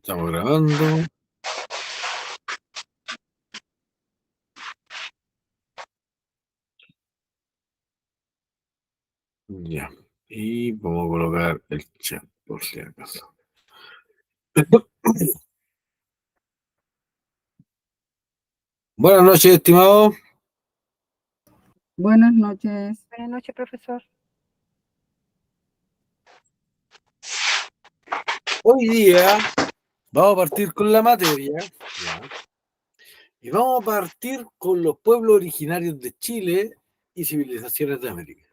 Estamos grabando. Ya. Y vamos a colocar el chat, por si acaso. Buenas noches, estimado. Buenas noches. Buenas noches, profesor. Hoy día vamos a partir con la materia. Ya. Y vamos a partir con los pueblos originarios de Chile y civilizaciones de América.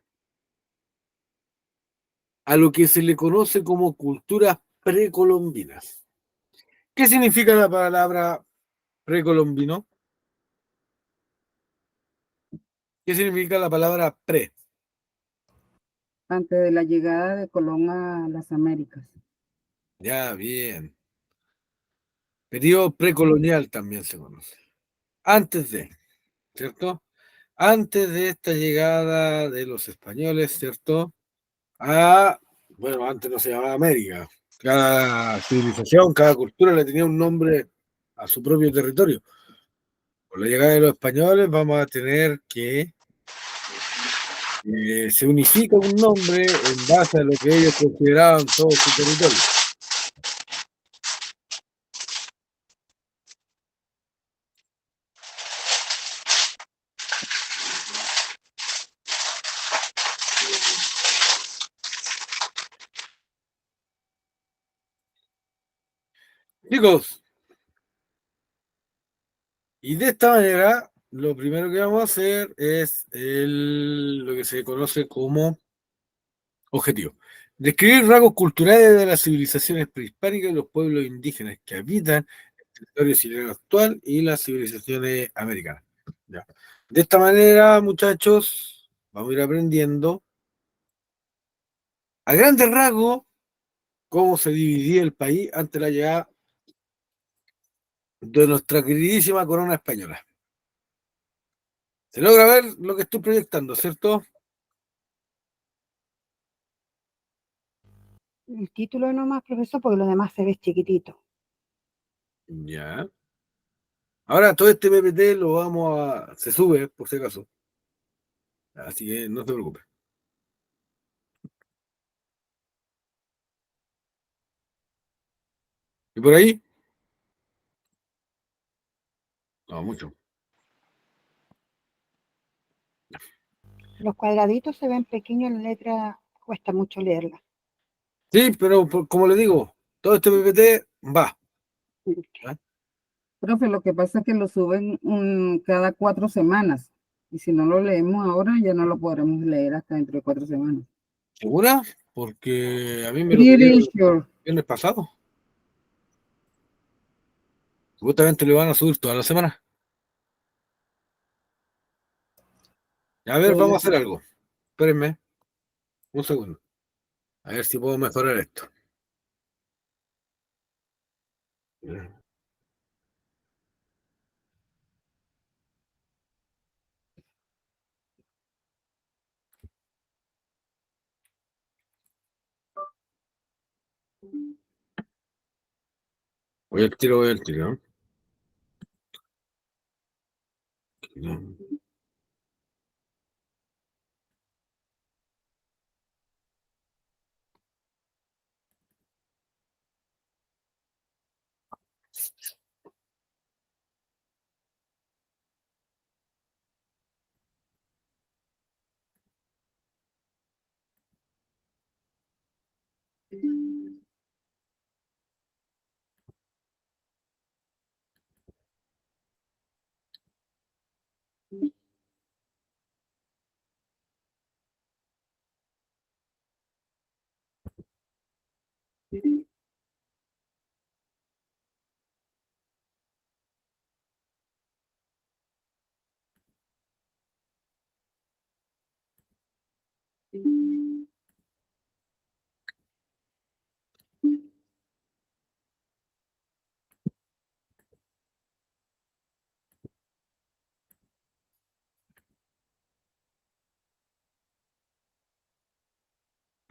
A lo que se le conoce como culturas precolombinas. ¿Qué significa la palabra precolombino? ¿Qué significa la palabra pre? Antes de la llegada de Colón a las Américas. Ya, bien. Periodo precolonial también se conoce. Antes de, ¿cierto? Antes de esta llegada de los españoles, ¿cierto? Bueno, antes no se llamaba América. Cada civilización, cada cultura le tenía un nombre a su propio territorio. Con la llegada de los españoles vamos a tener que se unifica un nombre en base a lo que ellos consideraban todo su territorio. Chicos, y de esta manera, lo primero que vamos a hacer es lo que se conoce como objetivo. Describir rasgos culturales de las civilizaciones prehispánicas y los pueblos indígenas que habitan el territorio chileno actual y las civilizaciones americanas. ¿Ya? De esta manera, muchachos, vamos a ir aprendiendo a grandes rasgos cómo se dividía el país ante la llegada de nuestra queridísima corona española. Se logra ver lo que estoy proyectando, ¿cierto? El título nomás, profesor, porque lo demás se ve chiquitito. Ya. Ahora todo este PPT lo vamos a... se sube, por si acaso. Así que no se preocupe. ¿Y por ahí? No, mucho. Los cuadraditos se ven pequeños, la letra cuesta mucho leerla. Sí, pero como le digo, todo este PPT va. ¿Ah? Profe, lo que pasa es que lo suben cada 4 semanas. Y si no lo leemos ahora, ya no lo podremos leer hasta dentro de 4 semanas. ¿Segura? Porque a mí me lo Pretty pidieron el sure. viernes pasado. Supuestamente lo van a subir toda la semana. A ver, vamos a Puede hacer ser. algo. Espérenme un segundo. A ver si puedo mejorar esto. Voy al tiro, ¿no?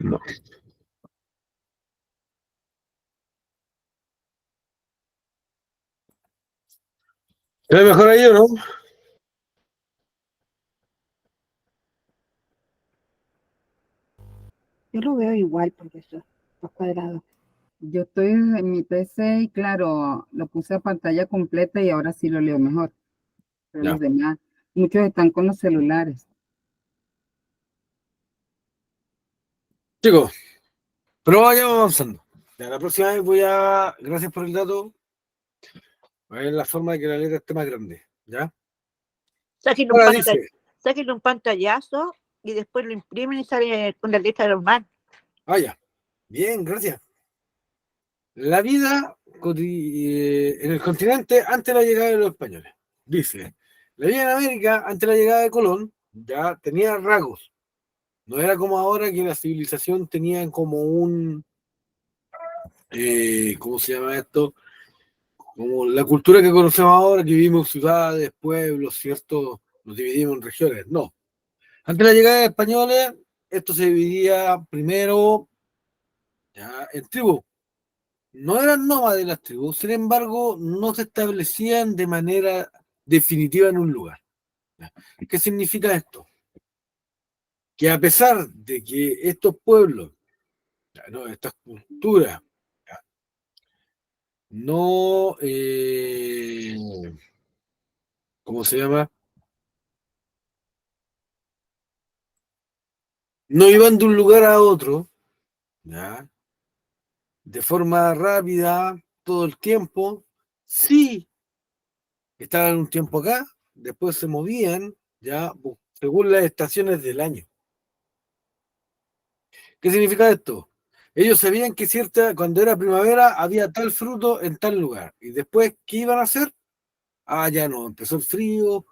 No. ¿Se ve mejor ahí o no? Yo lo veo igual por eso, los cuadrados. Yo estoy en mi PC y claro, lo puse a pantalla completa y ahora sí lo leo mejor. Pero Ya. los demás, muchos están con los celulares. Chicos, pero vayamos avanzando. Ya, la próxima vez gracias por el dato, voy a ver la forma de que la letra esté más grande. ¿Ya? Sáquenle Ahora dice, sáquenle un pantallazo y después lo imprimen y sale con la letra normal. vaya, bien, gracias. La vida en el continente antes de la llegada de los españoles. Dice, la vida en América antes de la llegada de Colón ya tenía rasgos. No era como ahora que la civilización tenía como ¿cómo se llama esto? Como la cultura que conocemos ahora, que vivimos ciudades, pueblos, ¿cierto? Nos dividimos en regiones. No. Antes de la llegada de españoles, esto se dividía primero ya, en tribus. No eran nómades las tribus, sin embargo, no se establecían de manera definitiva en un lugar. ¿Qué significa esto? Que a pesar de que estos pueblos, ¿no? Estas culturas, no, ¿cómo se llama? No iban de un lugar a otro, ¿ya? De forma rápida todo el tiempo, sí estaban un tiempo acá, después se movían, ya, según las estaciones del año. ¿Qué significa esto? Ellos sabían que cuando era primavera había tal fruto en tal lugar. Y después, ¿qué iban a hacer? Ah, ya no, empezó el frío,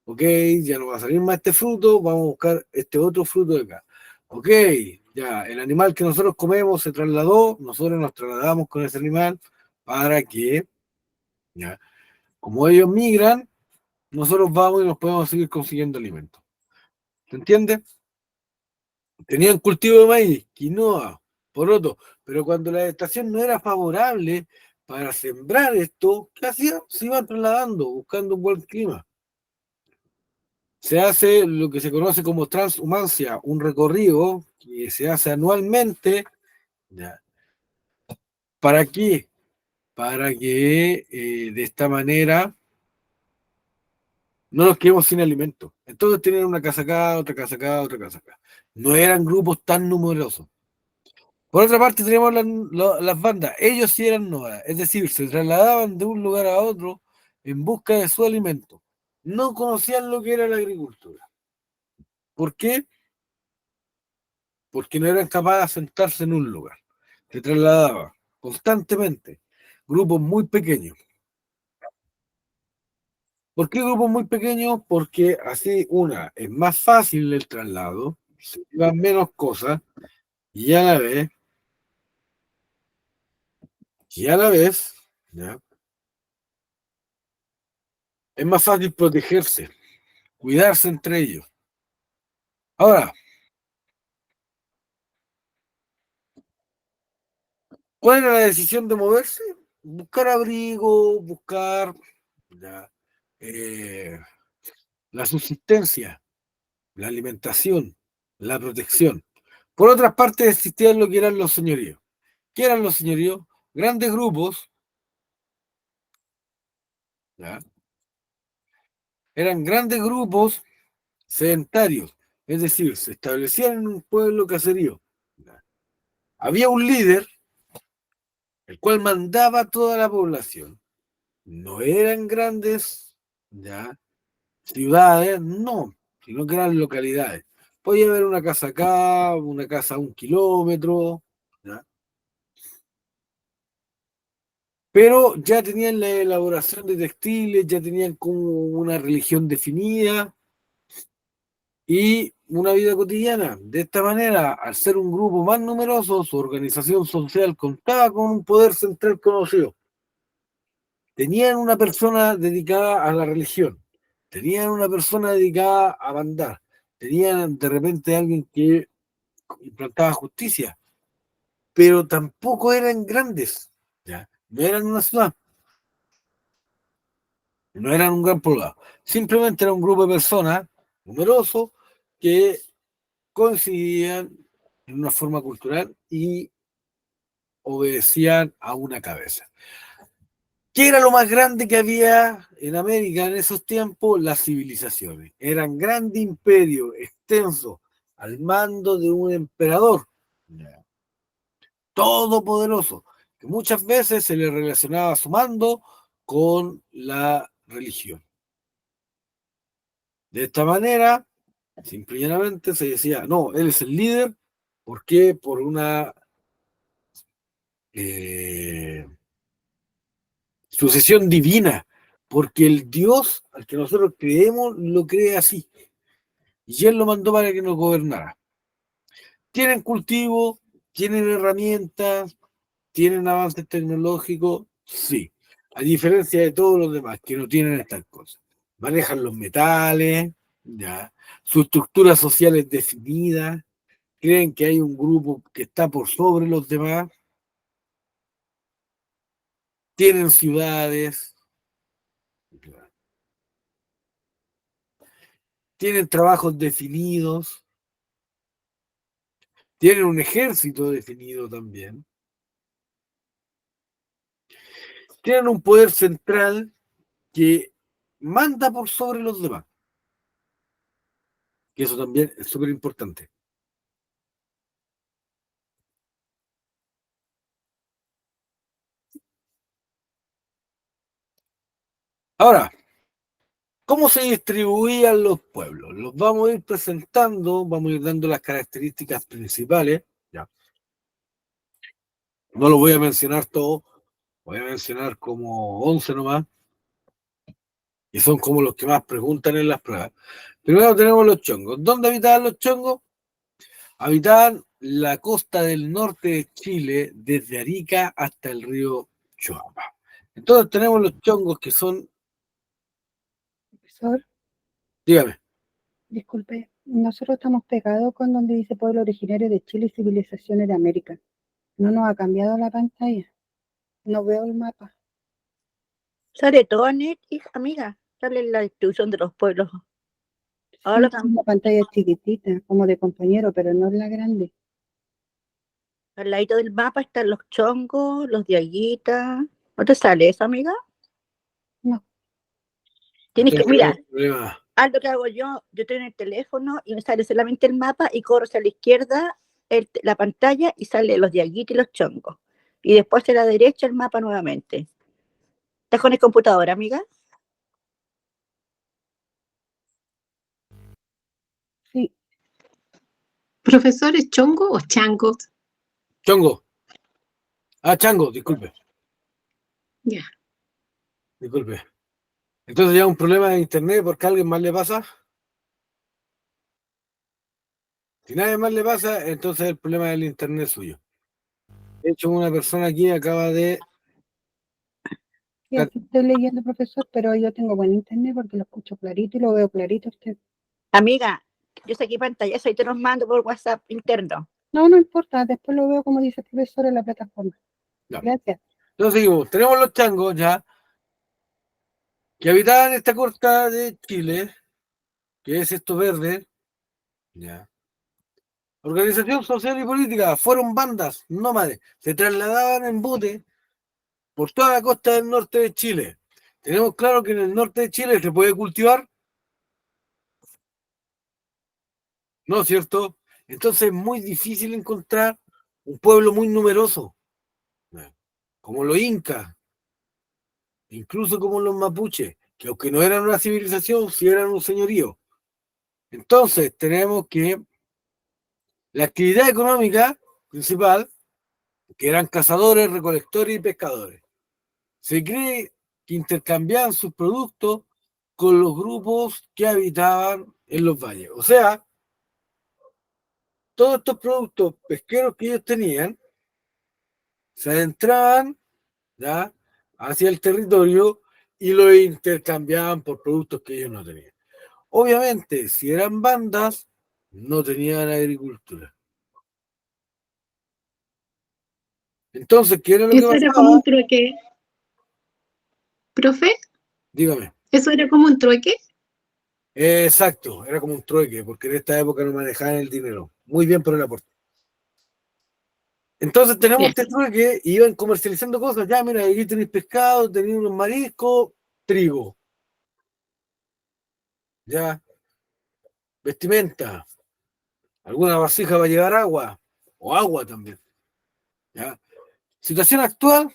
ok, ya no va a salir más este fruto, vamos a buscar este otro fruto de acá. Ok, ya, el animal que nosotros comemos se trasladó, nosotros nos trasladamos con ese animal para que, ya, como ellos migran, nosotros vamos y nos podemos seguir consiguiendo alimentos. ¿Se entiende? Tenían cultivo de maíz, quinoa, poroto, pero cuando la estación no era favorable para sembrar esto, ¿qué hacían? Se iban trasladando, buscando un buen clima. Se hace lo que se conoce como transhumancia, un recorrido que se hace anualmente. ¿Ya? ¿Para qué? Para que de esta manera no nos quedemos sin alimento. Entonces tenían una casa acá, otra casa acá, otra casa acá. No eran grupos tan numerosos. Por otra parte, tenemos las bandas. Ellos sí eran nómadas, es decir, se trasladaban de un lugar a otro en busca de su alimento. No conocían lo que era la agricultura. ¿Por qué? Porque no eran capaces de sentarse en un lugar. Se trasladaban constantemente. Grupos muy pequeños. ¿Por qué grupos muy pequeños? Porque así, es más fácil el traslado, se llevan menos cosas y a la vez, ¿ya? Es más fácil protegerse, cuidarse entre ellos. Ahora, ¿cuál era la decisión de moverse? Buscar abrigo, buscar ya, eh, la subsistencia, la alimentación, la protección. Por otras partes existían lo que eran los señoríos. ¿Qué eran los señoríos? Grandes grupos, ¿ya? Eran grandes grupos sedentarios, es decir, se establecían en un pueblo caserío. ¿Ya? Había un líder, el cual mandaba a toda la población. No eran grandes, ¿ya? Ciudades, no, sino que eran localidades. Podía haber una casa acá, una casa a 1 kilómetro, ¿ya? Pero ya tenían la elaboración de textiles, ya tenían como una religión definida y una vida cotidiana. De esta manera, al ser un grupo más numeroso, su organización social contaba con un poder central conocido. Tenían una persona dedicada a la religión, tenían una persona dedicada a mandar, tenían de repente alguien que implantaba justicia, pero tampoco eran grandes, ¿ya? No eran una ciudad. No eran un gran poblado. Simplemente era un grupo de personas numerosos que coincidían en una forma cultural y obedecían a una cabeza. ¿Qué era lo más grande que había en América en esos tiempos? Las civilizaciones. Eran grandes imperios extensos al mando de un emperador todopoderoso, que muchas veces se le relacionaba su mando con la religión. De esta manera, simple y llanamente se decía, no, él es el líder, ¿por qué? Por una sucesión divina, porque el Dios al que nosotros creemos lo cree así, y él lo mandó para que nos gobernara. Tienen cultivo, tienen herramientas, tienen avances tecnológicos, sí, a diferencia de todos los demás que no tienen estas cosas. Manejan los metales, ya, su estructura social es definida, creen que hay un grupo que está por sobre los demás, tienen ciudades, tienen trabajos definidos, tienen un ejército definido también, tienen un poder central que manda por sobre los demás, que eso también es súper importante. Ahora, ¿cómo se distribuían los pueblos? Los vamos a ir presentando, vamos a ir dando las características principales. Ya. No lo voy a mencionar todo, voy a mencionar como 11 nomás, y son como los que más preguntan en las pruebas. Primero tenemos los chongos. ¿Dónde habitaban los chongos? Habitaban la costa del norte de Chile, desde Arica hasta el río Choapa. Entonces tenemos los chongos que son, Profesor, dígame, disculpe, nosotros estamos pegados con donde dice pueblo originario de Chile y civilizaciones de América. No nos ha cambiado la pantalla. No veo el mapa. Sale todo en net, amiga. Sale la distribución de los pueblos. Ahora Sí, la pantalla es chiquitita, como de compañero, pero no es la grande. al ladito del mapa están los chongos, los diaguitas. ¿No te sale eso, amiga? No. Tienes que, entonces mira, tenemos problemas. haz lo que hago yo tengo el teléfono y me sale solamente el mapa y corro hacia la izquierda la pantalla y sale los diaguitas y los chongos. Y después hacia la derecha el mapa nuevamente. ¿Estás con el computador, amiga? Sí, ¿Profesor es chongo o chango? Chongo. Ah, chango, disculpe. Ya. Disculpe. Entonces ya un problema de internet porque a alguien más le pasa. Si nadie más le pasa, entonces el problema del internet es suyo. De hecho, una persona aquí acaba de... sí, aquí estoy leyendo, profesor, pero yo tengo buen internet porque lo escucho clarito y lo veo clarito a usted. Amiga, yo sé qué pantalla y te los mando por WhatsApp interno. No, no importa, después lo veo como dice el profesor en la plataforma. No. Gracias. Entonces seguimos. Tenemos los changos ya, que habitaban esta costa de Chile, que es esto verde. Ya. Organización social y política, fueron bandas nómades, se trasladaban en bote por toda la costa del norte de Chile. Tenemos claro que en el norte de Chile se puede cultivar, ¿no es cierto? Entonces es muy difícil encontrar un pueblo muy numeroso, como los incas, incluso como los mapuches, que aunque no eran una civilización, sí eran un señorío. Entonces tenemos que la actividad económica principal, que eran cazadores, recolectores y pescadores, se cree que intercambiaban sus productos con los grupos que habitaban en los valles. O sea, todos estos productos pesqueros que ellos tenían se adentraban, ¿ya?, hacia el territorio y lo intercambiaban por productos que ellos no tenían. Obviamente, si eran bandas, no tenían agricultura. Entonces, ¿qué era lo Y que eso era como pasaba? un trueque. ¿Profe? Dígame. ¿Eso era como un trueque? Exacto, era como un trueque, porque en esta época no manejaban el dinero. Muy bien por el aporte. Entonces tenemos Bien. este trueque y iban comercializando cosas. Ya, mira, aquí tenéis pescado, tenéis unos mariscos, trigo. Ya, vestimenta, alguna vasija para llevar agua, o agua también. ¿Ya? Situación actual,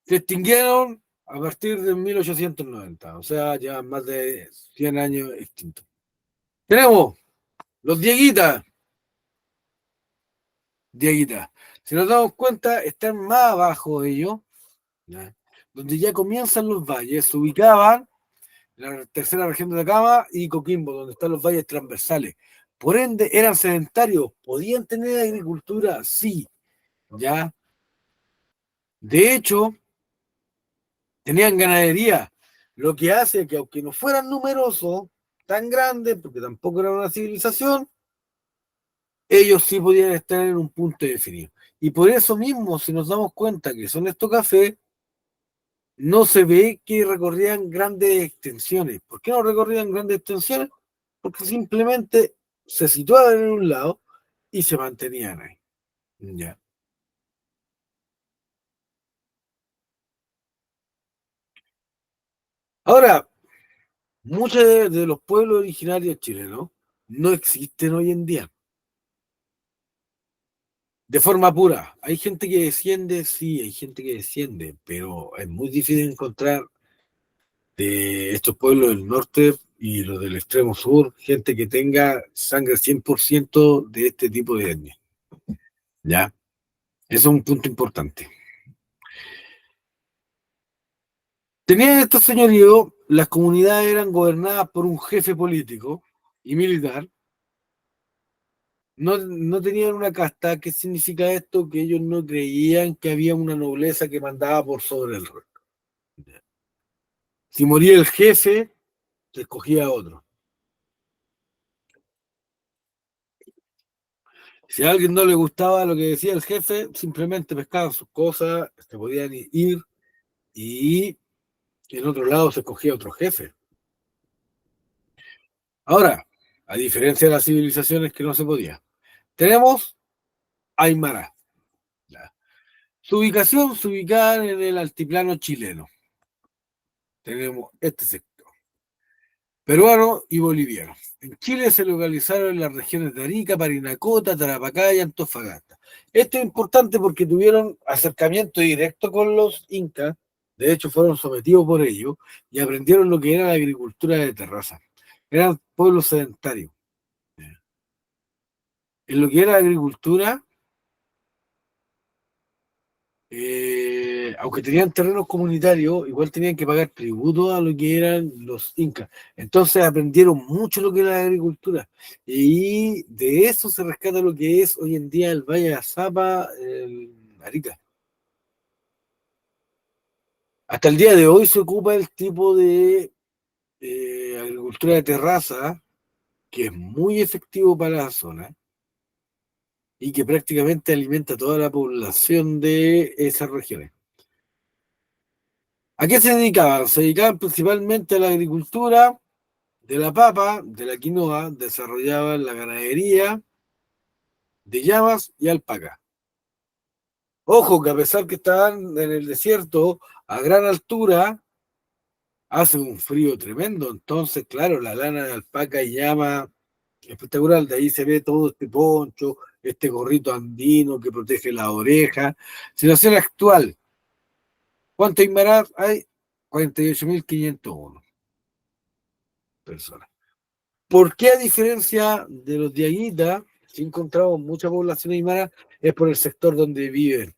se extinguieron a partir de 1890, o sea, ya más de 100 años extintos. Tenemos los Dieguitas. Dieguitas. Si nos damos cuenta, están más abajo de ellos, ¿ya? Donde ya comienzan los valles, se ubicaban en la tercera región de Atacama y Coquimbo, donde están los valles transversales. Por ende, eran sedentarios, podían tener agricultura, sí, ya. De hecho, tenían ganadería, lo que hace que aunque no fueran numerosos, tan grandes, porque tampoco era una civilización, ellos sí podían estar en un punto definido. Y por eso mismo, si nos damos cuenta que son estos cafés, no se ve que recorrían grandes extensiones. ¿Por qué no recorrían grandes extensiones? Porque simplemente se situaban en un lado y se mantenían ahí. Ya. Ahora, muchos de los pueblos originarios chilenos no existen hoy en día. De forma pura. Hay gente que desciende, sí, hay gente que desciende, pero es muy difícil encontrar de estos pueblos del norte y los del extremo sur, gente que tenga sangre 100% de este tipo de etnia. ¿Ya? Eso es un punto importante. Tenían estos señoríos, las comunidades eran gobernadas por un jefe político y militar. No tenían una casta. ¿Qué significa esto? Que ellos no creían que había una nobleza que mandaba por sobre el resto. Si moría el jefe, se escogía a otro. Si a alguien no le gustaba lo que decía el jefe, simplemente pescaban sus cosas, se podían ir y en otro lado se escogía otro jefe. Ahora, a diferencia de las civilizaciones que no se podía, tenemos Aymara. Su ubicación se ubicaba en el altiplano chileno. Tenemos este sector, peruano y boliviano. En Chile se localizaron en las regiones de Arica, Parinacota, Tarapacá y Antofagasta. Esto es importante porque tuvieron acercamiento directo con los incas, de hecho fueron sometidos por ellos y aprendieron lo que era la agricultura de terraza. Eran pueblos sedentarios. En lo que era agricultura, aunque tenían terrenos comunitarios, igual tenían que pagar tributo a lo que eran los incas. Entonces aprendieron mucho lo que era la agricultura. Y de eso se rescata lo que es hoy en día el Valle de Azapa, el Arica. Hasta el día de hoy se ocupa el tipo de agricultura de terraza, que es muy efectivo para la zona y que prácticamente alimenta a toda la población de esas regiones. ¿A qué se dedicaban? Se dedicaban principalmente a la agricultura de la papa, de la quinoa, desarrollaban la ganadería de llamas y alpaca. Ojo que a pesar que estaban en el desierto a gran altura, hace un frío tremendo, entonces claro, la lana de alpaca y llama espectacular, de ahí se ve todo este poncho, este gorrito andino que protege la oreja. Situación actual, ¿cuántos Aymaras hay? 48.501 personas. ¿Por qué a diferencia de los de Aguita, si encontramos mucha población aymara, es por el sector donde viven?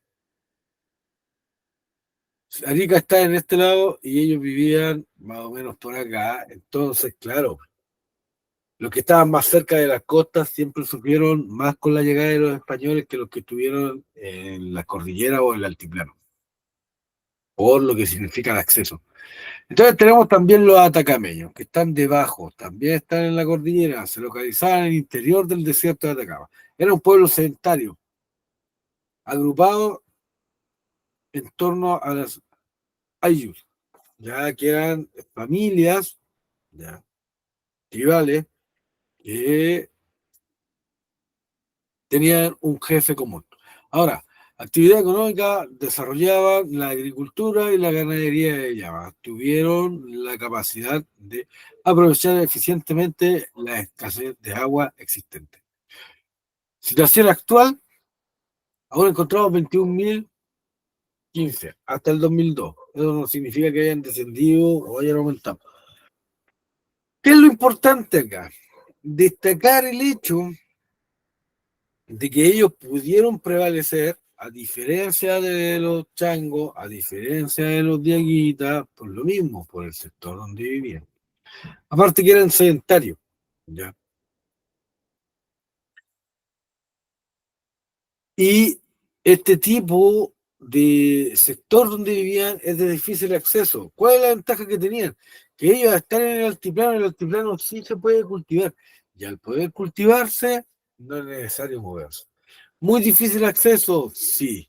Arica está en este lado y ellos vivían más o menos por acá, entonces, claro, los que estaban más cerca de las costas siempre sufrieron más con la llegada de los españoles que los que estuvieron en la cordillera o en el altiplano, por lo que significa el acceso. Entonces tenemos también los atacameños, que están debajo, también están en la cordillera, se localizaban en el interior del desierto de Atacama. Era un pueblo sedentario, agrupado en torno a las ayllus, ya que eran familias, ya, tribales, que tenían un jefe común. Ahora, actividad económica desarrollaban la agricultura y la ganadería de llama. Tuvieron la capacidad de aprovechar eficientemente la escasez de agua existente. Situación actual, ahora encontramos 21.015 hasta el 2002. Eso no significa que hayan descendido o hayan aumentado. ¿Qué es lo importante acá? Destacar el hecho de que ellos pudieron prevalecer, a diferencia de los changos, a diferencia de los diaguitas, por lo mismo, por el sector donde vivían. Aparte que eran sedentarios, ¿ya? Y este tipo de sector donde vivían es de difícil acceso. ¿Cuál es la ventaja que tenían? Que ellos están en el altiplano sí se puede cultivar. Y al poder cultivarse, no es necesario moverse. Muy difícil acceso, sí.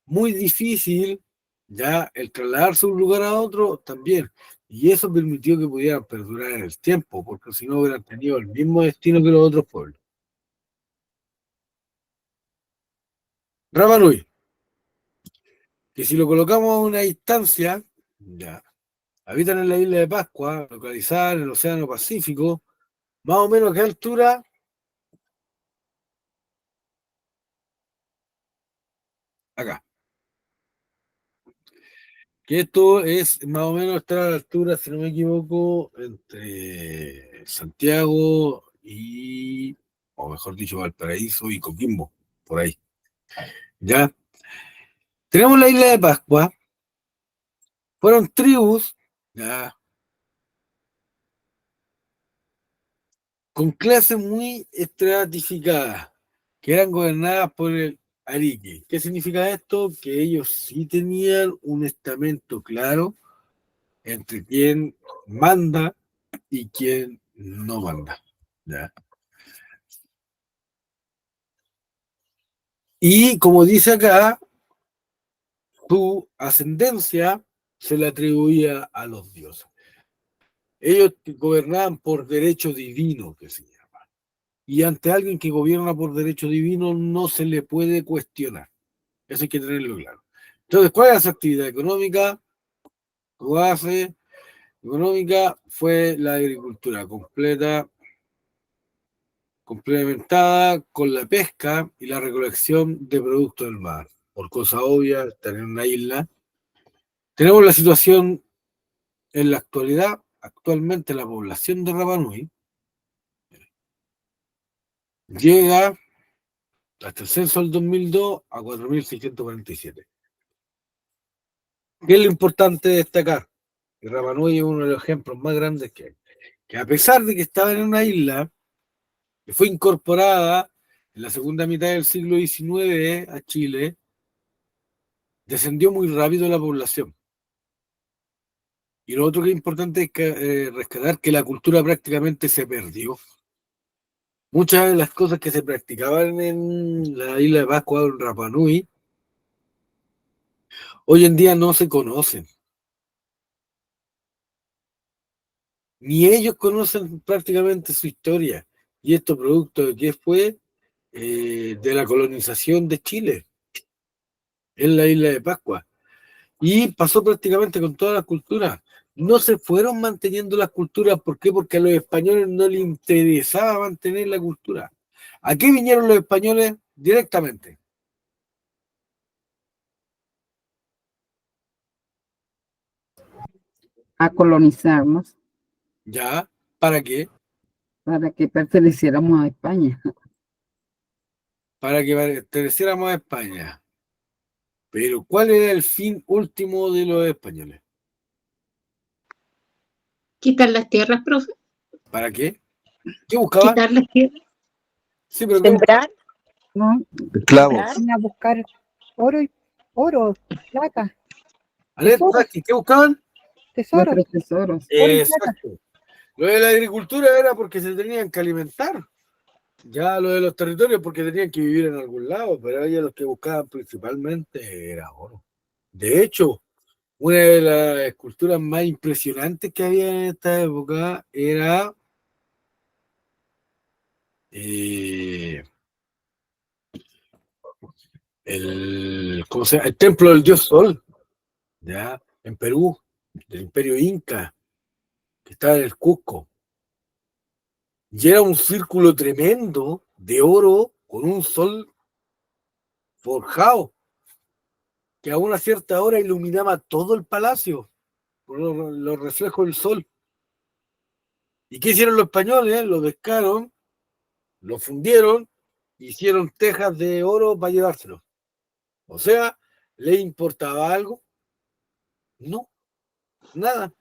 Muy difícil, ya el trasladarse de un lugar a otro también. Y eso permitió que pudieran perdurar en el tiempo, porque si no hubieran tenido el mismo destino que los otros pueblos. Rapa Nui, que si lo colocamos a una distancia, ya, habitan en la isla de Pascua, localizada en el Océano Pacífico, más o menos a qué altura, acá. Que esto es más o menos estar a la altura, si no me equivoco, entre Santiago y, o mejor dicho, Valparaíso y Coquimbo, por ahí. ¿Ya? Tenemos la isla de Pascua, fueron tribus, ¿ya? Con clases muy estratificadas, que eran gobernadas por el Arique. ¿Qué significa esto? Que ellos sí tenían un estamento claro entre quién manda y quién no manda. ¿Ya? Y como dice acá, su ascendencia se le atribuía a los dioses. Ellos gobernaban por derecho divino, que se llama. Y ante alguien que gobierna por derecho divino no se le puede cuestionar. Eso hay que tenerlo claro. Entonces, ¿cuál es su actividad económica? Su base económica fue la agricultura completa, complementada con la pesca y la recolección de productos del mar. Por cosa obvia, estar en una isla. Tenemos la situación en la actualidad. Actualmente la población de Rapa Nui llega hasta el censo del 2002 a 4.647. ¿Qué es lo importante de destacar? Que Rapa Nui es uno de los ejemplos más grandes que hay. Que a pesar de que estaba en una isla que fue incorporada en la segunda mitad del siglo XIX a Chile, descendió muy rápido la población. Y lo otro que es importante es que, rescatar que la cultura prácticamente se perdió. Muchas de las cosas que se practicaban en la isla de Pascua o en Rapa Nui, hoy en día no se conocen. Ni ellos conocen prácticamente su historia. Y esto producto de que fue de la colonización de Chile en la isla de Pascua. Y pasó prácticamente con todas las culturas. No se fueron manteniendo las culturas. ¿Por qué? Porque a los españoles no les interesaba mantener la cultura. ¿A qué vinieron los españoles? Directamente. A colonizarnos ¿Ya? ¿Para qué? para que perteneciéramos a España. Para que perteneciéramos a España. Pero ¿cuál era el fin último de los españoles? Quitar las tierras, profe. ¿Para qué? ¿Qué buscaban? Quitar las tierras. Sí, pero ¿qué buscaban? Sembrar, ¿no? Esclavos. Van a buscar oro, plata, Alet, tesoros, ¿qué buscaban? tesoros, Nuestros tesoros. oro y plata. Exacto. Lo de la agricultura era porque se tenían que alimentar. Ya lo de los territorios porque tenían que vivir en algún lado, pero ellos los que buscaban principalmente era oro. De hecho, Una de las esculturas más impresionantes que había en esta época era ¿cómo se llama? El templo del dios Sol, ¿ya? En Perú, del Imperio Inca, que estaba en el Cusco. Y era un círculo tremendo de oro con un sol forjado, que a una cierta hora iluminaba todo el palacio por los reflejos del sol. ¿Y qué hicieron los españoles? Lo pescaron, lo fundieron, hicieron tejas de oro para llevárselo. O sea, ¿le importaba algo? No, nada.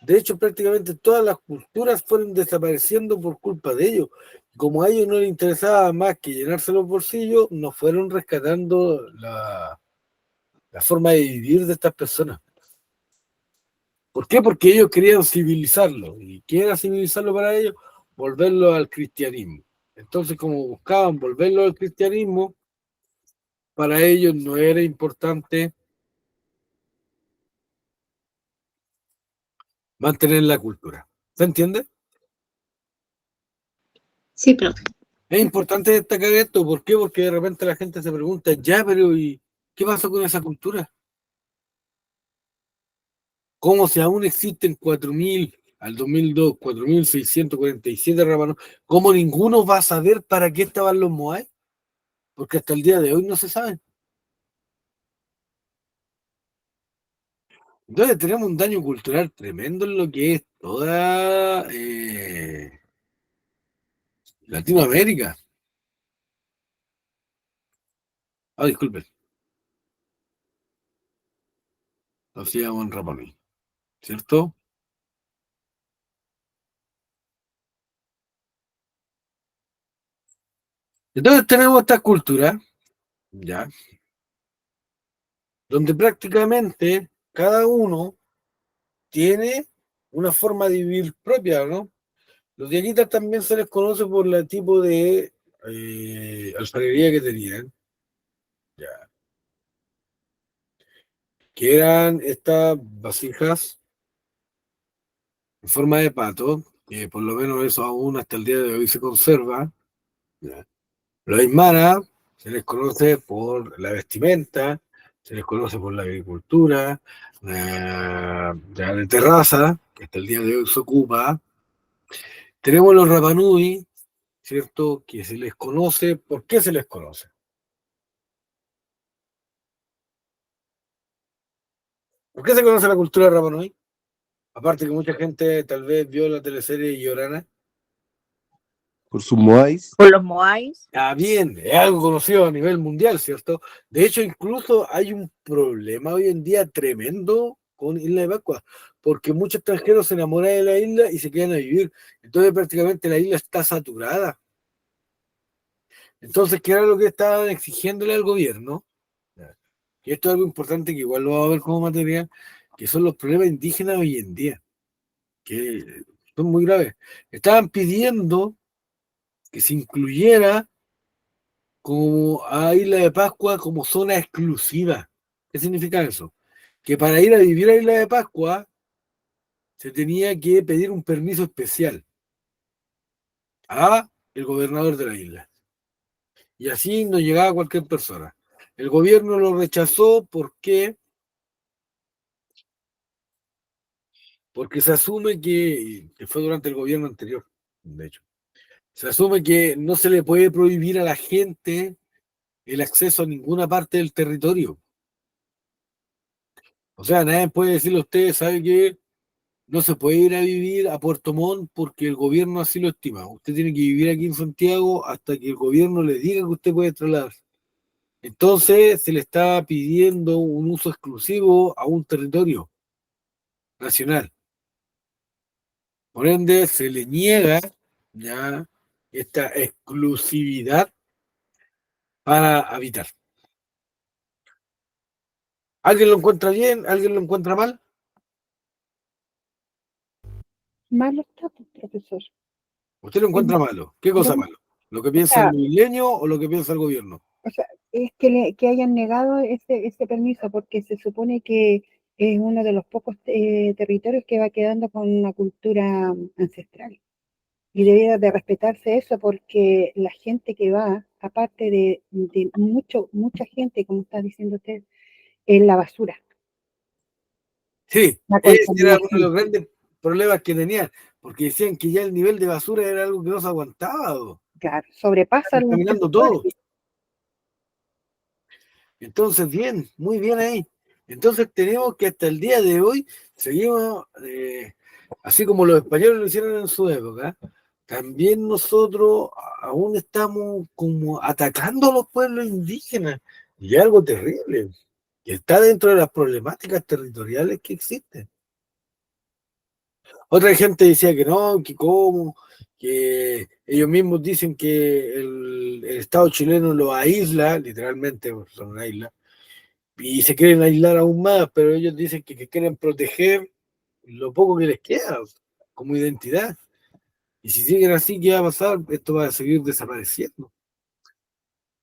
De hecho, prácticamente todas las culturas fueron desapareciendo por culpa de ellos. Como a ellos no les interesaba más que llenarse los bolsillos, no fueron rescatando la forma de vivir de estas personas. ¿Por qué? Porque ellos querían civilizarlo. ¿Y qué era civilizarlo para ellos? Volverlo al cristianismo. Entonces, como buscaban volverlo al cristianismo, para ellos no era importante mantener la cultura. ¿Se entiende? Sí, profe. Es importante destacar esto. ¿Por qué? Porque de repente la gente se pregunta, ya, pero ¿y qué pasó con esa cultura? ¿Cómo si aún existen 4.000 al 2002, 4.647 rábanos? ¿Cómo ninguno va a saber para qué estaban los moai? Porque hasta el día de hoy no se sabe. Entonces tenemos un daño cultural tremendo en lo que es toda Latinoamérica. Ah, disculpen. Lo hacíamos en Rapa Nui, ¿cierto? Entonces tenemos esta cultura, ya, donde prácticamente cada uno tiene una forma de vivir propia, ¿no? Los diaguitas también se les conoce por el tipo de alfarería que tenían, ya, que eran estas vasijas en forma de pato, que por lo menos eso aún hasta el día de hoy se conserva. ¿Ya? Los aymara se les conoce por la vestimenta, se les conoce por la agricultura, ya de terraza, que hasta el día de hoy se ocupa. Tenemos los Rapanui, ¿cierto? Que se les conoce, ¿por qué se les conoce? ¿Por qué se conoce la cultura Rapanui? Aparte que mucha gente tal vez vio la teleserie Llorana. Por sus moais. Por los moais. Ah, bien, es algo conocido a nivel mundial, ¿cierto? De hecho, incluso hay un problema hoy en día tremendo con Isla de Pascua, porque muchos extranjeros se enamoran de la isla y se quedan a vivir. Entonces, prácticamente la isla está saturada. Entonces, ¿qué era lo que estaban exigiéndole al gobierno? Y esto es algo importante que igual lo vamos a ver como materia, que son los problemas indígenas hoy en día, que son muy graves. Estaban pidiendo que se incluyera como a Isla de Pascua como zona exclusiva. ¿Qué significa eso? Que para ir a vivir a Isla de Pascua se tenía que pedir un permiso especial a el gobernador de la isla. Y así no llegaba cualquier persona. El gobierno lo rechazó porque se asume que fue durante el gobierno anterior, de hecho. Se asume que no se le puede prohibir a la gente el acceso a ninguna parte del territorio. O sea, nadie puede decirle a usted, ¿sabe qué? No se puede ir a vivir a Puerto Montt porque el gobierno así lo estima. Usted tiene que vivir aquí en Santiago hasta que el gobierno le diga que usted puede trasladarse. Entonces se le está pidiendo un uso exclusivo a un territorio nacional. Por ende, se le niega ya esta exclusividad para habitar. ¿Alguien lo encuentra bien? ¿Alguien lo encuentra mal? Malo está, pues, profesor. ¿Usted lo encuentra malo? ¿Qué cosa No, malo? ¿Lo que o piensa sea, el milenio o lo que piensa el gobierno? es que hayan negado ese permiso, porque se supone que es uno de los pocos territorios que va quedando con una cultura ancestral. Y debiera de respetarse eso porque la gente que va, aparte de mucha gente, como está diciendo usted, es la basura, Sí, la ese era uno de los contaminación. grandes problemas que tenían, porque decían que ya el nivel de basura era algo que no se aguantaba, Claro, sobrepasa los contaminando territorios. todo. Entonces, bien, muy bien ahí. Entonces tenemos que hasta el día de hoy seguimos, así como los españoles lo hicieron en su época, también nosotros aún estamos como atacando a los pueblos indígenas, y es algo terrible, que está dentro de las problemáticas territoriales que existen. Otra gente decía que no, que cómo, que ellos mismos dicen que el Estado chileno los aísla, literalmente son una isla, y se quieren aislar aún más, pero ellos dicen que quieren proteger lo poco que les queda como identidad. Y si siguen así, ¿qué va a pasar? Esto va a seguir desapareciendo.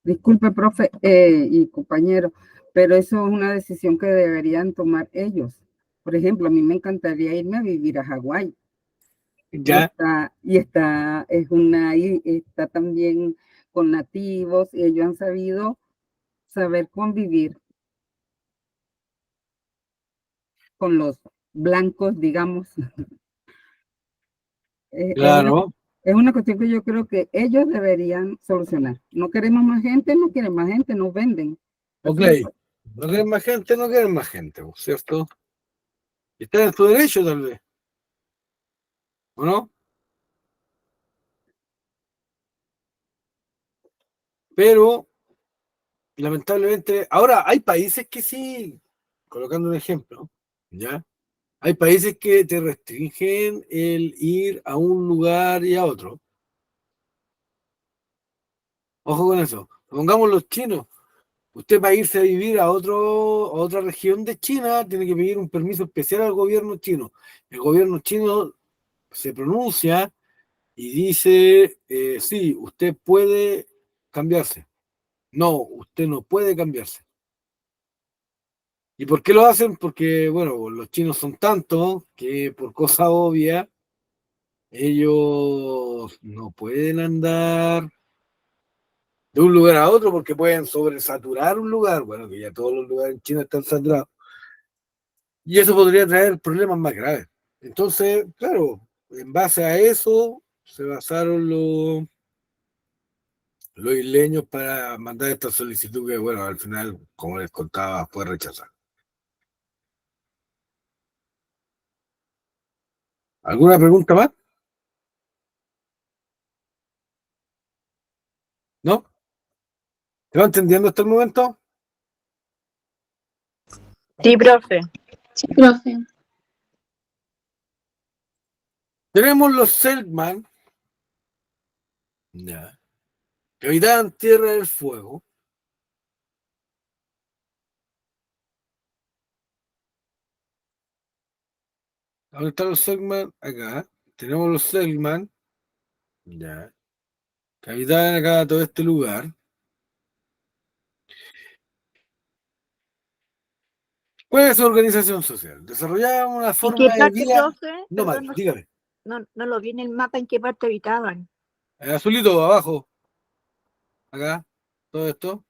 Disculpe, profe, y compañero, pero eso es una decisión que deberían tomar ellos. Por ejemplo, a mí me encantaría irme a vivir a Hawái. Ya, Está también con nativos y ellos han sabido saber convivir con los blancos, digamos. Es, es una, claro, es una cuestión que yo creo que ellos deberían solucionar. No queremos más gente, no quieren más gente, nos venden. ok. Así es. No quieren más gente, no quieren más gente, ¿cierto? Están en su derecho, tal vez, ¿o no? Pero, lamentablemente, ahora hay países que sí, colocando un ejemplo, ¿ya? Hay países que te restringen el ir a un lugar y a otro. Ojo con eso. Pongamos los chinos. Usted para irse a vivir a otra región de China tiene que pedir un permiso especial al gobierno chino. El gobierno chino se pronuncia y dice, sí, usted puede cambiarse. No, usted no puede cambiarse. ¿Y por qué lo hacen? Porque, bueno, los chinos son tantos que por cosa obvia ellos no pueden andar de un lugar a otro porque pueden sobresaturar un lugar. Bueno, que ya todos los lugares en China están saturados. Y eso podría traer problemas más graves. Entonces, claro, en base a eso se basaron los isleños para mandar esta solicitud que, bueno, al final, como les contaba, fue rechazada. ¿Alguna pregunta más? ¿No? ¿Se va entendiendo hasta el momento? Sí, profe. Sí, profe. Tenemos los Selkman, ya, que habitaban Tierra del Fuego. ¿Dónde están los Selkman? Acá. Tenemos los Selkman, ya, que habitaban acá todo este lugar. ¿Cuál es su organización social? Desarrollaban una ¿En qué forma de parte, vida profe? nómada, Perdón, no, dígame. no lo vi en el mapa en qué parte habitaban. Azulito abajo, acá, todo esto.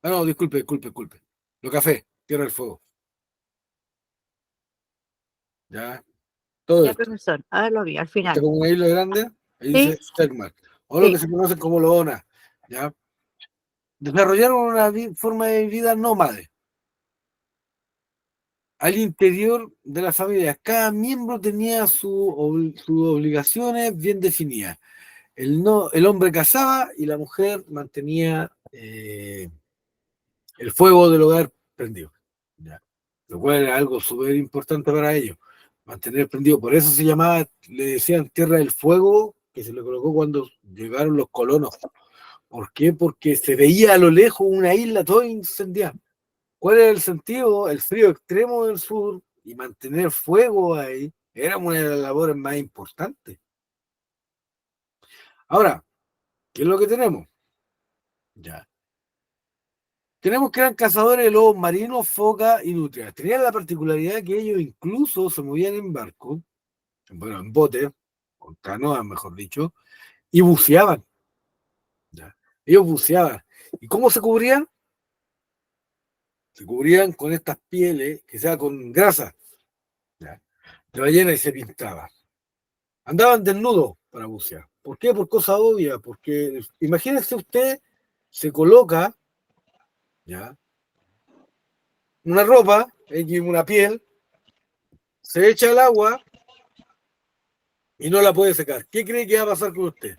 Ah, no, disculpe. Lo café, Tierra del Fuego. Ya, todo Ya, esto. profesor, ahora lo vi, al Está final. como una isla grande, ahí Sí, dice Stegmar, o lo sí. que se conoce como Loona. ¿Ya? Desarrollaron una forma de vida nómade al interior de la familia. Cada miembro tenía sus obligaciones bien definidas. El hombre cazaba y la mujer mantenía el fuego del hogar prendido. ¿Ya? Lo cual era algo súper importante para ellos, mantener prendido. Por eso se llamaba, le decían Tierra del Fuego, que se le colocó cuando llegaron los colonos. ¿Por qué? Porque se veía a lo lejos una isla toda incendiada. ¿Cuál era el sentido? El frío extremo del sur y mantener fuego ahí era una de las labores más importantes. Ahora, ¿qué es lo que tenemos? Ya. Tenemos que eran cazadores de lobos marinos, focas y nutrias. Tenían la particularidad que ellos incluso se movían en barco, bueno, en bote, con canoas, mejor dicho, y buceaban. ¿Ya? Ellos buceaban. ¿Y cómo se cubrían? Se cubrían con estas pieles, que sea con grasa, ¿ya? De ballena, y se pintaban. Andaban desnudos para bucear. ¿Por qué? Por cosa obvia, porque imagínense usted, se coloca, ¿ya?, una ropa, una piel, se echa al agua y no la puede secar. ¿Qué cree que va a pasar con usted?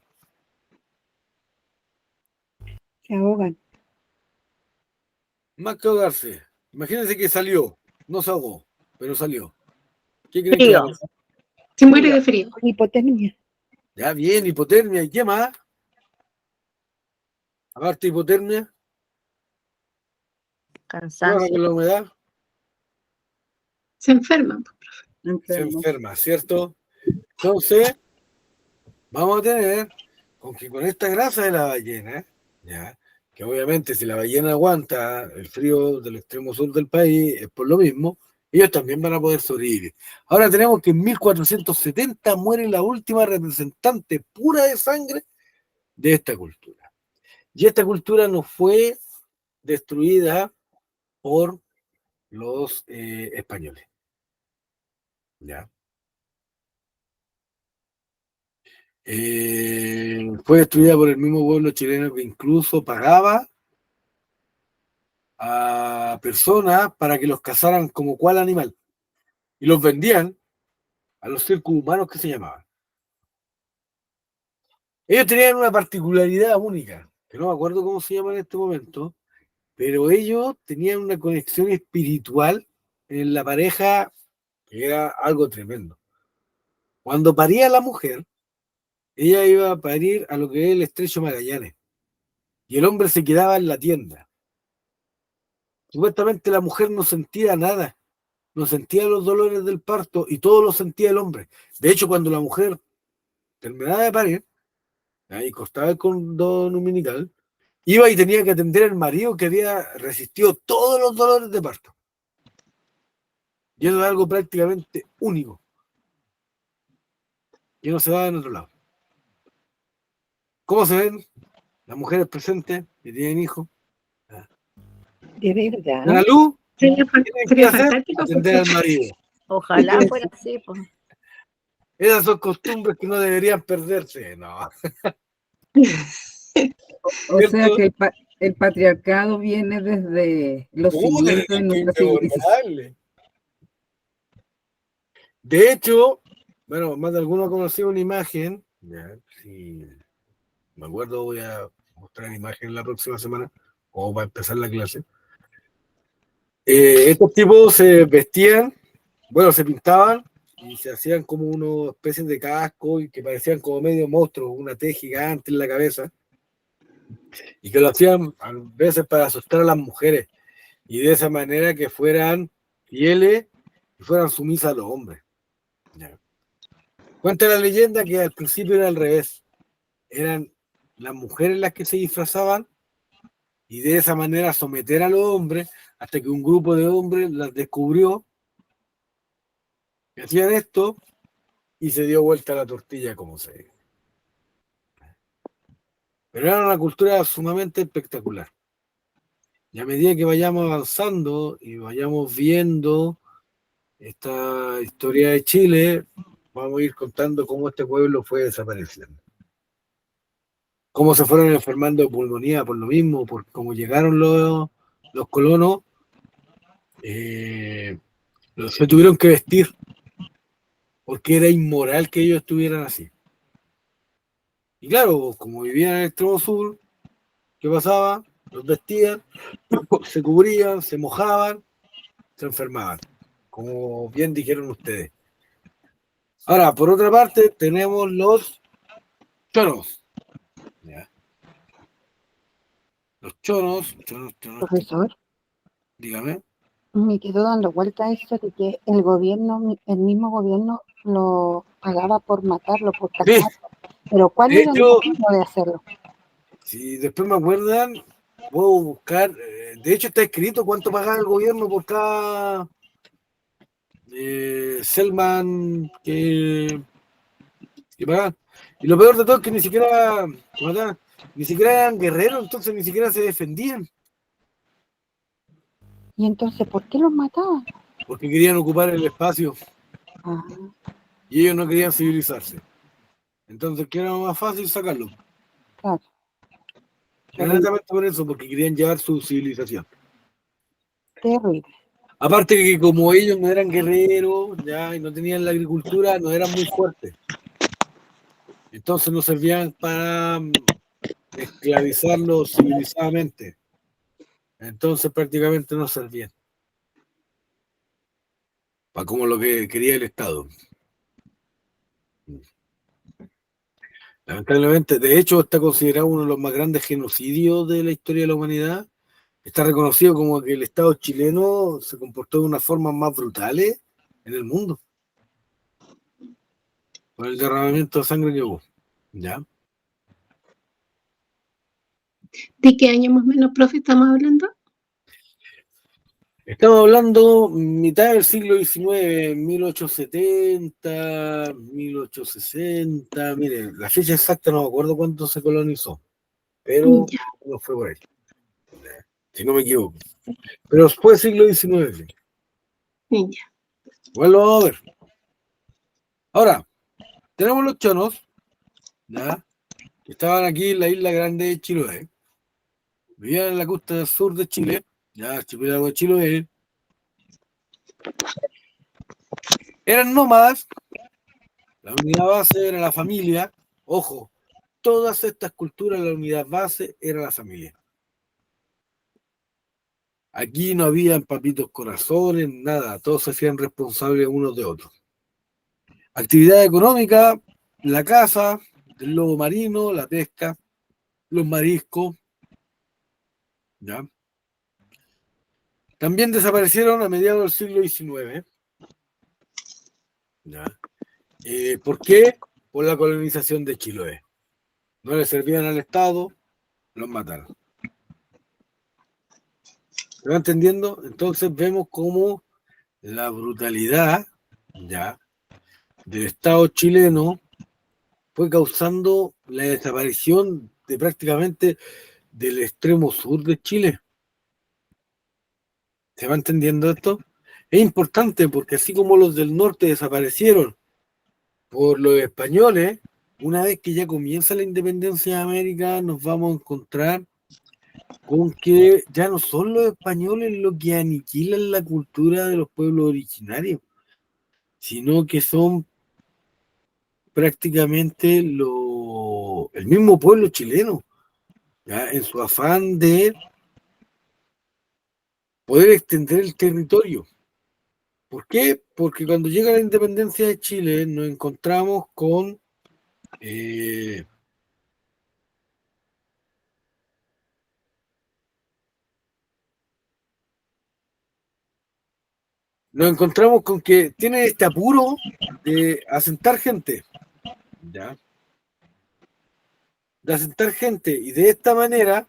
Se ahogan. Más que ahogarse. Imagínense que salió, no se ahogó, pero salió. ¿Qué cree que va a Frío. pasar? Se muere de frío. Con hipotermia. Ya, bien, hipotermia. ¿Y qué más? Aparte de hipotermia, ¿qué pasa Cansancio. con la humedad? Se enferman. Se Enfermo. enferma, ¿cierto? Entonces, vamos a tener con esta grasa de la ballena, ¿ya?, que obviamente si la ballena aguanta el frío del extremo sur del país, es por lo mismo, ellos también van a poder sobrevivir. Ahora tenemos que en 1470 muere la última representante pura de sangre de esta cultura. Y esta cultura no fue destruida por los españoles. ¿Ya? Fue destruida por el mismo pueblo chileno que incluso pagaba a personas para que los cazaran como cual animal y los vendían a los circos humanos que se llamaban. Ellos tenían una particularidad única, que no me acuerdo cómo se llama en este momento, pero ellos tenían una conexión espiritual en la pareja que era algo tremendo. Cuando paría la mujer, ella iba a parir a lo que es el Estrecho Magallanes y el hombre se quedaba en la tienda. Supuestamente la mujer no sentía nada, no sentía los dolores del parto y todo lo sentía el hombre. De hecho, cuando la mujer terminaba de parir, y cortaba el cordón umbilical, iba y tenía que atender al marido que había resistido todos los dolores de parto. Y eso es algo prácticamente único. Y no se va en otro lado. ¿Cómo se ven las mujeres presentes que tienen hijos? De verdad. La luz Sería, tiene que sería hacer fantástico. atender al marido. Ojalá fuera así, pues. Esas son costumbres que no deberían perderse. No. O sea ¿Cierto? que el patriarcado viene desde los cimientos de nuestra civilización. Inmemorable. De hecho, bueno, más de alguno ha conocido una imagen. Ya, si me acuerdo, voy a mostrar la imagen la próxima semana, o va a empezar la clase. Estos tipos se vestían, bueno, se pintaban y se hacían como una especie de casco y que parecían como medio monstruos, una T gigante en la cabeza, y que lo hacían a veces para asustar a las mujeres y de esa manera que fueran fieles y fueran sumisas a los hombres. ¿Ya? Cuenta la leyenda que al principio era al revés, eran las mujeres las que se disfrazaban y de esa manera someter a los hombres hasta que un grupo de hombres las descubrió que hacían esto y se dio vuelta la tortilla como se dice. Pero era una cultura sumamente espectacular. Y a medida que vayamos avanzando y vayamos viendo esta historia de Chile, vamos a ir contando cómo este pueblo fue desapareciendo. Cómo se fueron enfermando de pulmonía por lo mismo, por cómo llegaron los colonos, se tuvieron que vestir, porque era inmoral que ellos estuvieran así. Y claro, como vivían en el extremo sur, ¿qué pasaba? Los vestían, se cubrían, se mojaban, se enfermaban, como bien dijeron ustedes. Ahora, por otra parte, tenemos los chonos. ¿Ya? Los chonos, Profesor, dígame. me quedó dando vuelta eso de que el gobierno, el mismo gobierno lo pagaba por matarlo, por Sí, cazarlo. Pero ¿cuál de era el hecho, motivo de hacerlo? si después me acuerdan, puedo buscar, de hecho está escrito cuánto pagaba el gobierno por cada Selman que pagaban. Y lo peor de todo es que ni siquiera eran guerreros, entonces ni siquiera se defendían, Y entonces, ¿por qué los mataban? porque querían ocupar el espacio Ah, y ellos no querían civilizarse. Entonces, ¿qué era más fácil sacarlo? claro. Era netamente por eso, porque querían llevar su civilización. Terrible. Aparte que como ellos no eran guerreros, ya, y no tenían la agricultura, no eran muy fuertes. Entonces no servían para esclavizarlos civilizadamente. Entonces prácticamente no servían. Para como lo que quería el Estado. Lamentablemente, de hecho, está considerado uno de los más grandes genocidios de la historia de la humanidad. Está reconocido como que el Estado chileno se comportó de una forma más brutales en el mundo. Por el derramamiento de sangre que hubo. ¿Ya? ¿De qué año más o menos, profe, estamos hablando? Estamos hablando mitad del siglo XIX, 1870, 1860. Mire, la fecha exacta no me acuerdo cuánto se colonizó, pero Ya, no fue por ahí, si no me equivoco. Pero fue siglo XIX. ya. Igual lo vamos a ver. Ahora, tenemos los chonos, ¿ya? Que estaban aquí en la isla grande de Chiloé. Vivían en la costa sur de Chile, ya, archipiélago de Chiloé. Eran nómadas. La unidad base era la familia. Ojo, todas estas culturas, la unidad base era la familia. Aquí no habían papitos corazones, nada. Todos se hacían responsables unos de otros. Actividad económica, la caza, el lobo marino, la pesca, los mariscos. ¿Ya? También desaparecieron a mediados del siglo XIX. ¿Ya? ¿Por qué? Por la colonización de Chiloé. No le servían al Estado, los mataron. ¿Se va entendiendo? Entonces vemos cómo la brutalidad, ya, del Estado chileno fue causando la desaparición de prácticamente del extremo sur de Chile. ¿Se va entendiendo esto? Es importante porque así como los del norte desaparecieron por los españoles, una vez que ya comienza la independencia de América, nos vamos a encontrar con que ya no son los españoles los que aniquilan la cultura de los pueblos originarios, sino que son prácticamente el mismo pueblo chileno, ¿ya? En su afán de poder extender el territorio. ¿Por qué? Porque cuando llega la independencia de Chile nos encontramos con que tienen este apuro de asentar gente, ¿ya? De asentar gente, y de esta manera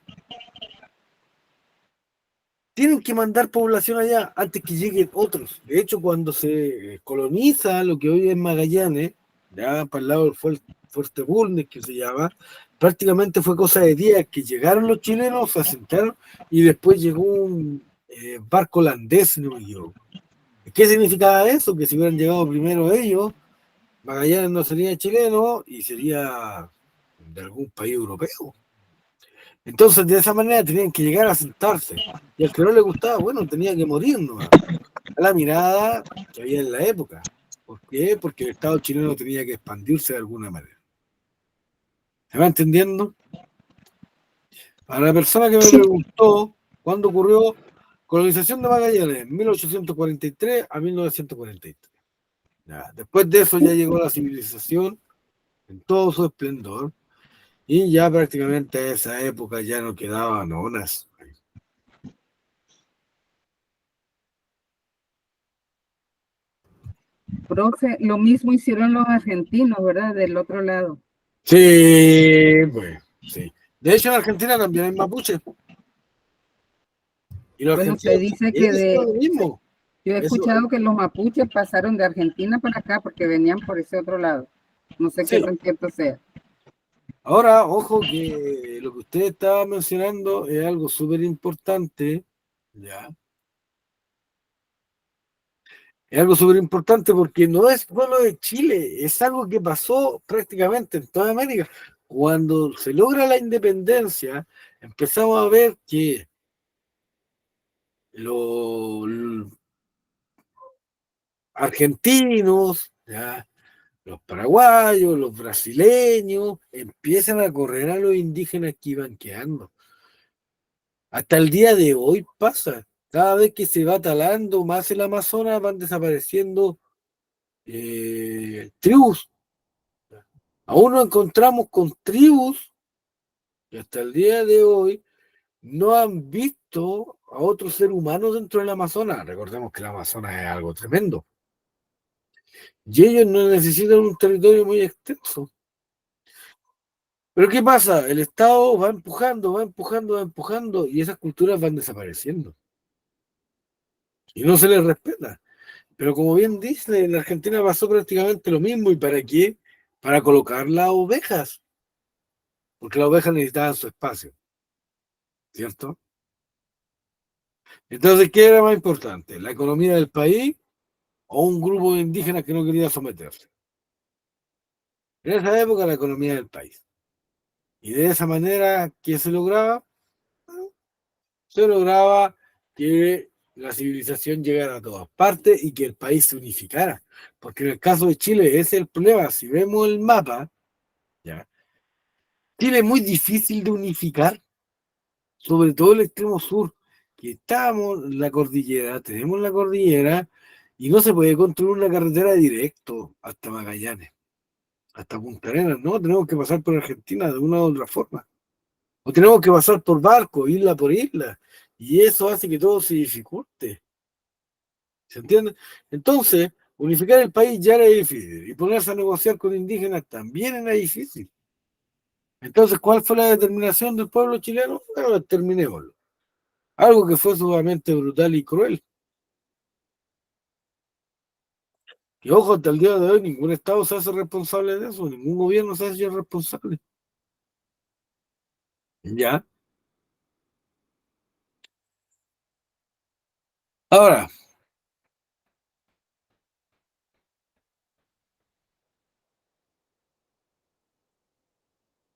tienen que mandar población allá antes que lleguen otros. De hecho, cuando se coloniza lo que hoy es Magallanes, ya para el lado del Fuerte Bulnes, que se llama, prácticamente fue cosa de días que llegaron los chilenos, se asentaron y después llegó un barco holandés, si no me equivoco. ¿Qué significaba eso? Que si hubieran llegado primero ellos, Magallanes no sería chileno y sería de algún país europeo. Entonces, de esa manera tenían que llegar a sentarse. Y al que no le gustaba, bueno, tenía que morir, ¿no? A la mirada que había en la época. ¿Por qué? Porque el Estado chileno tenía que expandirse de alguna manera. ¿Se va entendiendo? Para la persona que me Sí. preguntó cuándo ocurrió colonización de Magallanes, 1843 a 1943. Ya, después de eso ya llegó la civilización en todo su esplendor. Y ya prácticamente a esa época ya no quedaban onas. Profe, lo mismo hicieron los argentinos, ¿verdad? Del otro lado. Sí, pues, sí. De hecho, en Argentina también hay mapuche. Y los Bueno, argentinos se dice que también hicieron lo mismo. yo he Eso- escuchado que los mapuches pasaron de Argentina para acá porque venían por ese otro lado. No sé qué Sí. tan cierto sea. Ahora, ojo que lo que usted estaba mencionando es algo súper importante, ¿ya? Es algo súper importante porque no es solo de Chile, es algo que pasó prácticamente en toda América. Cuando se logra la independencia, empezamos a ver que los argentinos, ¿ya? Los paraguayos, los brasileños, empiezan a correr a los indígenas que iban quedando. Hasta el día de hoy pasa. Cada vez que se va talando más el Amazonas, van desapareciendo tribus. Aún nos encontramos con tribus que hasta el día de hoy no han visto a otro ser humano dentro del Amazonas. Recordemos que el Amazonas es algo tremendo. Y ellos no necesitan un territorio muy extenso. Pero ¿qué pasa? El Estado va empujando, va empujando, va empujando y esas culturas van desapareciendo. Y no se les respeta. Pero como bien dice, en Argentina pasó prácticamente lo mismo. ¿Y para qué? Para colocar las ovejas. Porque las ovejas necesitaban su espacio. ¿Cierto? Entonces, ¿qué era más importante? ¿La economía del país o un grupo de indígenas que no quería someterse? En esa época, la economía del país. Y de esa manera, ¿qué se lograba? Se lograba que la civilización llegara a todas partes y que el país se unificara. Porque en el caso de Chile, ese es el problema. Si vemos el mapa, ¿ya? Chile es muy difícil de unificar, sobre todo el extremo sur, que estamos en la cordillera, tenemos la cordillera, y no se puede construir una carretera directo hasta Magallanes, hasta Punta Arenas, no, tenemos que pasar por Argentina de una u otra forma. O tenemos que pasar por barco, isla por isla, y eso hace que todo se dificulte. ¿Se entiende? Entonces, unificar el país ya era difícil, y ponerse a negociar con indígenas también era difícil. Entonces, ¿cuál fue la determinación del pueblo chileno? Bueno, terminémoslo. Algo que fue sumamente brutal y cruel. Y ojo, hasta el día de hoy ningún Estado se hace responsable de eso, ningún gobierno se hace responsable. ¿Ya? Ahora,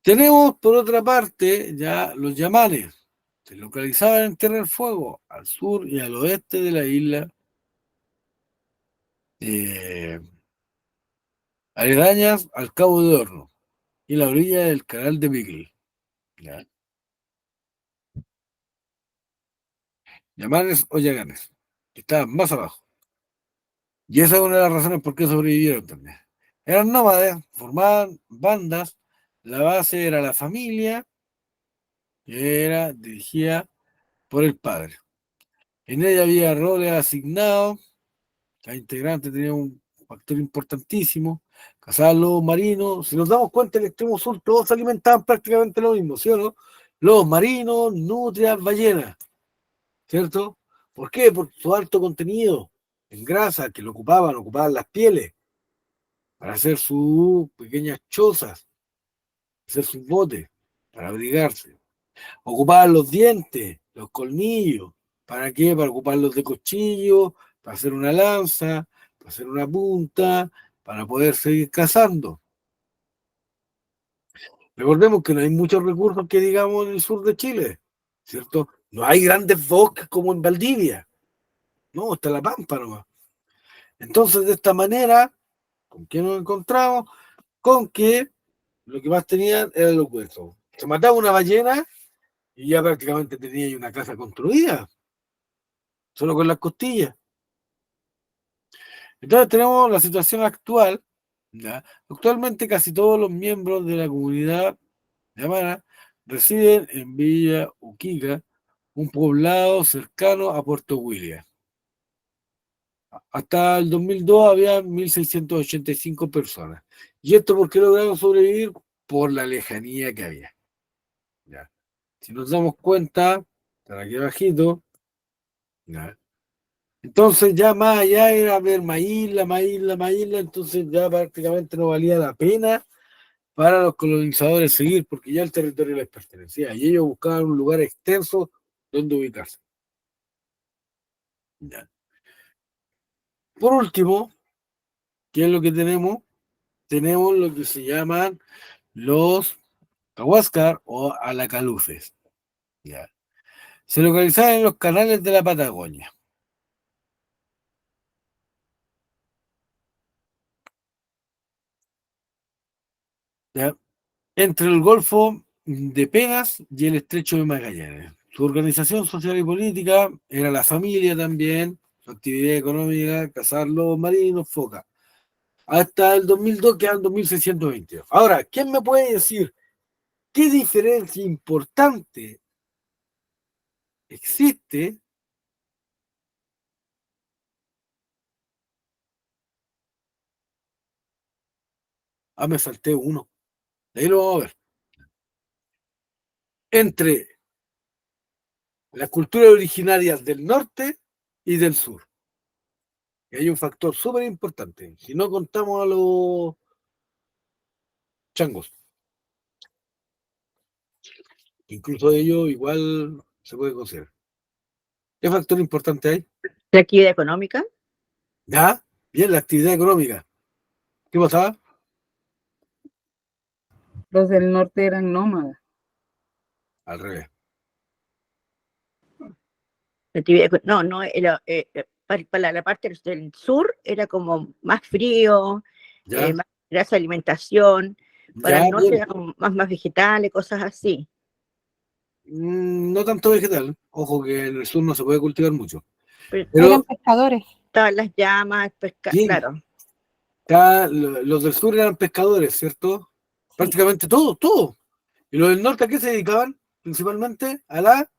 tenemos por otra parte ya los yamanes. Se localizaban en Tierra del Fuego, al sur y al oeste de la isla, eh, aledañas al Cabo de Horno y la orilla del Canal de Beagle. ¿Ya? Yamanes o yaganes, que estaban más abajo. Y esa es una de las razones por qué sobrevivieron también. Eran nómades, formaban bandas, la base era la familia, que era dirigida por el padre. En ella había roles asignados, cada integrante tenía un factor importantísimo, cazaban lobos marinos. Si nos damos cuenta, en el extremo sur todos se alimentaban prácticamente lo mismo, ¿sí o no? Lobos marinos, nutrias, ballenas, ¿cierto? ¿Por qué? Por su alto contenido en grasa que lo ocupaban las pieles para hacer sus pequeñas chozas, hacer sus botes, para abrigarse. Ocupaban los dientes, los colmillos. ¿Para qué? Para ocuparlos de cuchillo, para hacer una lanza, para hacer una punta, para poder seguir cazando. Recordemos que no hay muchos recursos que digamos en el sur de Chile, ¿cierto? No hay grandes bosques como en Valdivia. No, está la pampa nomás. Entonces, de esta manera, ¿con qué nos encontramos? Con que lo que más tenían eran los huesos. Se mataba una ballena y ya prácticamente tenía ahí una casa construida, solo con las costillas. Entonces tenemos la situación actual, ¿ya? Actualmente casi todos los miembros de la comunidad llamana residen en Villa Uquica, un poblado cercano a Puerto William. Hasta el 2002 había 1.685 personas. ¿Y esto por qué lograron sobrevivir? Por la lejanía que había. ¿Ya? Si nos damos cuenta, están aquí abajito, ¿ya? Entonces ya más allá era ver más isla, entonces ya prácticamente no valía la pena para los colonizadores seguir, porque ya el territorio les pertenecía y ellos buscaban un lugar extenso donde ubicarse. ¿Ya? Por último, ¿qué es lo que tenemos? Tenemos lo que se llaman los Cahuáscar o Alacalufes. ¿Ya? Se localizaban en los canales de la Patagonia. ¿Ya? Entre el Golfo de Penas y el Estrecho de Magallanes. Su organización social y política era la familia también, su actividad económica, cazar lobos marinos, foca. Hasta el 2002 quedan 2.620. Ahora, ¿quién me puede decir qué diferencia importante existe? Ah, me salté uno. Ahí lo vamos a ver. Entre las culturas originarias del norte y del sur. Y hay un factor súper importante. Si no contamos a los changos, incluso ellos igual se puede considerar. ¿Qué factor importante hay? La actividad económica. Ya, bien, la actividad económica. ¿Qué pasaba? Los del norte eran nómadas. Al revés. La actividad, no, era, para la parte del sur era como más frío, Ya, más grasa de alimentación, para ya, el norte bien. era como más vegetales, cosas así. No tanto vegetal. Ojo que en el sur no se puede cultivar mucho. Pero Eran Pero pescadores. estaban las llamas, bien, claro. los del sur eran pescadores, ¿cierto? Sí, Prácticamente todo. ¿Y los del norte a qué se dedicaban? Principalmente a la...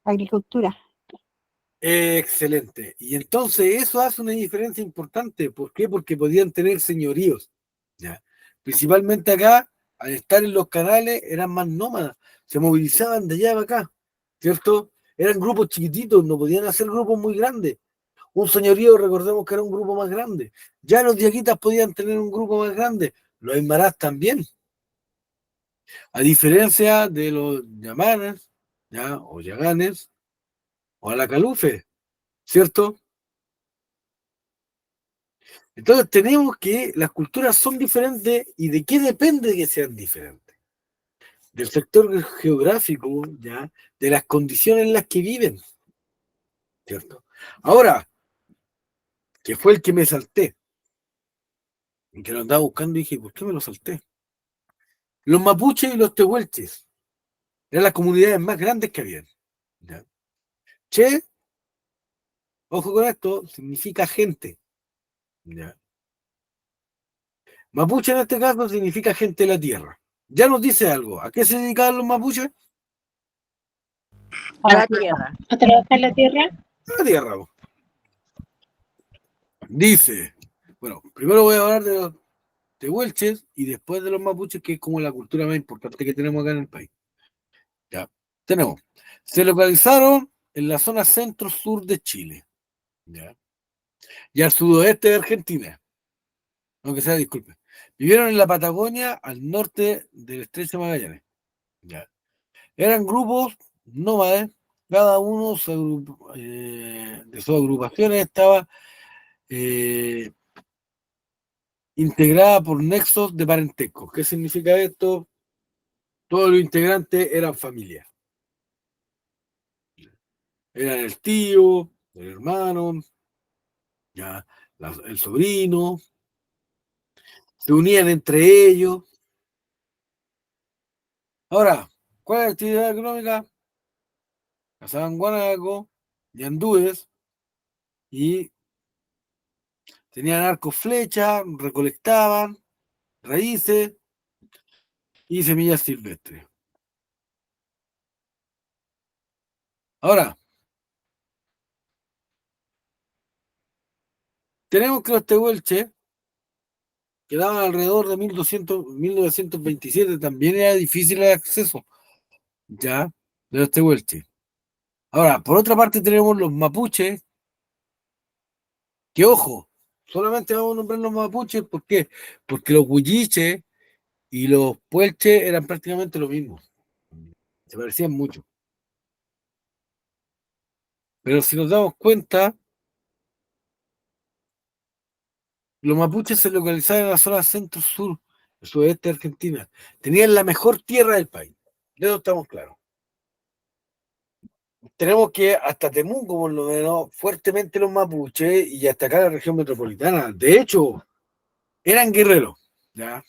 agricultura. Excelente. Y entonces eso hace una diferencia importante. ¿Por qué? Porque podían tener señoríos. ¿Ya? Principalmente acá, al estar en los canales, eran más nómadas. Se movilizaban de allá para acá, ¿cierto? Eran grupos chiquititos, no podían hacer grupos muy grandes. Un señorío, recordemos que era un grupo más grande. Ya los diaquitas podían tener un grupo más grande. Los aymarás también. A diferencia de los yamanes, ¿ya? O yaganes, o alacalufe, ¿cierto? Entonces tenemos que las culturas son diferentes y de qué depende que sean diferentes. Del sector geográfico, ¿ya? De las condiciones en las que viven, ¿cierto? Ahora, que fue el que me salté, que lo andaba buscando y dije, ¿por qué me lo salté? Los mapuches y los tehuelches eran las comunidades más grandes que habían. ¿Ya? Che, ojo con esto, significa gente. ¿Ya? Mapuche en este caso significa gente de la tierra. Ya nos dice algo. ¿A qué se dedicaban los mapuches? A la tierra. ¿A trabajar la tierra? A la tierra. Po. Dice, bueno, primero voy a hablar de los tehuelches y después de los mapuches, que es como la cultura más importante que tenemos acá en el país. Ya, tenemos. Se localizaron en la zona centro-sur de Chile. ¿Ya? Y al sudoeste de Argentina. Aunque sea, disculpe. Vivieron en la Patagonia al norte del Estrecho de Magallanes. ¿Ya? Eran grupos nómades, cada uno de sus agrupaciones estaba integrada por nexos de parentesco. ¿Qué significa esto? Todos los integrantes eran familia. Eran el tío, el hermano, ya, el sobrino, se unían entre ellos. Ahora, ¿cuál es la actividad económica? Cazaban guanaco y andúes y tenían arco flecha, recolectaban raíces y semillas silvestres. Ahora, tenemos que los tehuelches quedaban alrededor de 1927, también era difícil el acceso, ya, de los tehuelches. Ahora, por otra parte tenemos los mapuches, que ojo, solamente vamos a nombrar los mapuches, ¿por qué? Porque los huilliches y los puelches eran prácticamente lo mismo. Se parecían mucho. Pero si nos damos cuenta, los mapuches se localizaban en la zona centro-sur, el sudeste de Argentina. Tenían la mejor tierra del país. De eso estamos claros. Tenemos que hasta Temuco, por lo menos, fuertemente los mapuches y hasta acá la región metropolitana. De hecho, eran guerreros, ¿ya?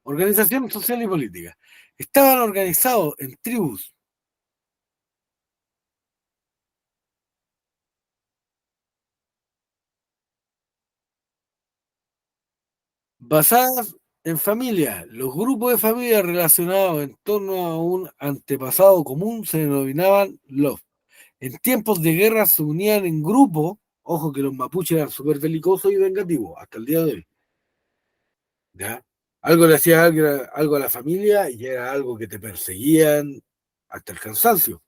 Organización social y política. Estaban organizados en tribus basadas en familia. Los grupos de familia relacionados en torno a un antepasado común se denominaban los. En tiempos de guerra se unían en grupo. Ojo que los mapuches eran súper belicosos y vengativos hasta el día de hoy. ¿Ya? Algo le hacía algo a la familia y era algo que te perseguían hasta el cansancio.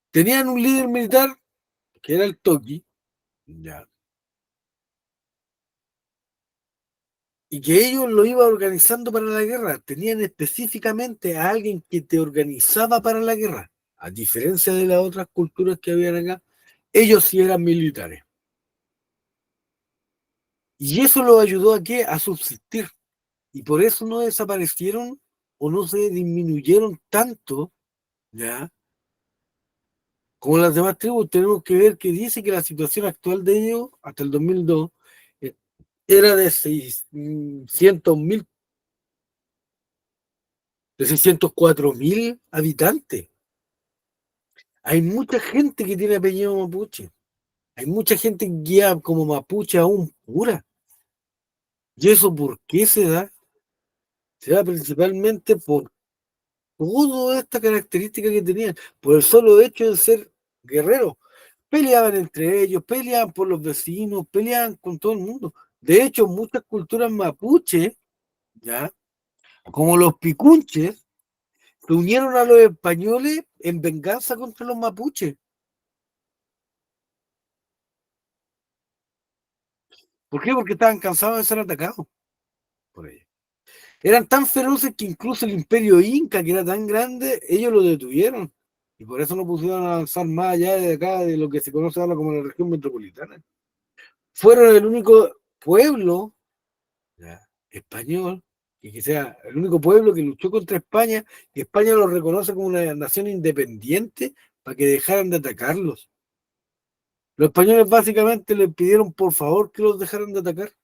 Tenían un líder militar que era el Toqui, ¿ya? Y que ellos lo iban organizando para la guerra. Tenían específicamente a alguien que te organizaba para la guerra. A diferencia de las otras culturas que habían acá, ellos sí eran militares. Y eso los ayudó a qué? A subsistir. Y por eso no desaparecieron o no se disminuyeron tanto, ¿ya? Como las demás tribus. Tenemos que ver que dice que la situación actual de ellos, hasta el 2002, eh, era de 600.000, de 604.000 habitantes. Hay mucha gente que tiene apellido mapuche. Hay mucha gente guía como mapuche aún pura. ¿Y eso por qué se da? Se da principalmente por toda esta característica que tenían, por el solo hecho de ser guerreros. Peleaban entre ellos, peleaban por los vecinos, peleaban con todo el mundo. De hecho, muchas culturas mapuche, ¿ya? Como los picunches, se unieron a los españoles en venganza contra los mapuches. ¿Por qué? Porque estaban cansados de ser atacados por ellos. Eran tan feroces que incluso el imperio inca, que era tan grande, ellos lo detuvieron. Y por eso no pudieron avanzar más allá de acá, de lo que se conoce ahora como la región metropolitana. Fueron el único pueblo, ¿ya?, español, y que sea el único pueblo que luchó contra España, y España los reconoce como una nación independiente para que dejaran de atacarlos. Los españoles básicamente les pidieron por favor que los dejaran de atacar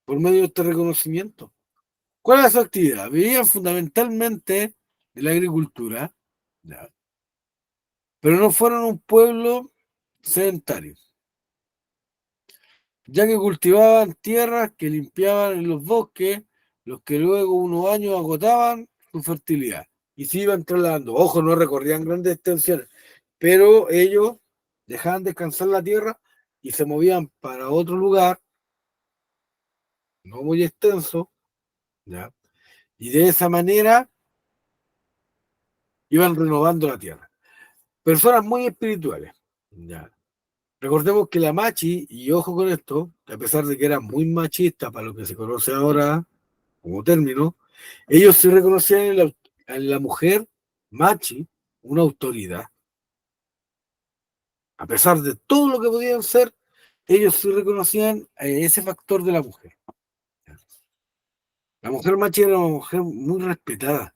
por medio de este reconocimiento. ¿Cuál era su actividad? Vivían fundamentalmente de la agricultura, ¿ya?, pero no fueron un pueblo sedentario, ya que cultivaban tierras que limpiaban en los bosques, los que luego unos años agotaban su fertilidad y se iban trasladando. Ojo, no recorrían grandes extensiones, pero ellos dejaban descansar la tierra y se movían para otro lugar, no muy extenso, ¿ya? Y de esa manera iban renovando la tierra. Personas muy espirituales, ¿ya? Recordemos que la machi, y ojo con esto, a pesar de que era muy machista para lo que se conoce ahora como término, ellos se reconocían en la mujer machi una autoridad. A pesar de todo lo que podían ser, ellos sí reconocían ese factor de la mujer. La mujer machi era una mujer muy respetada.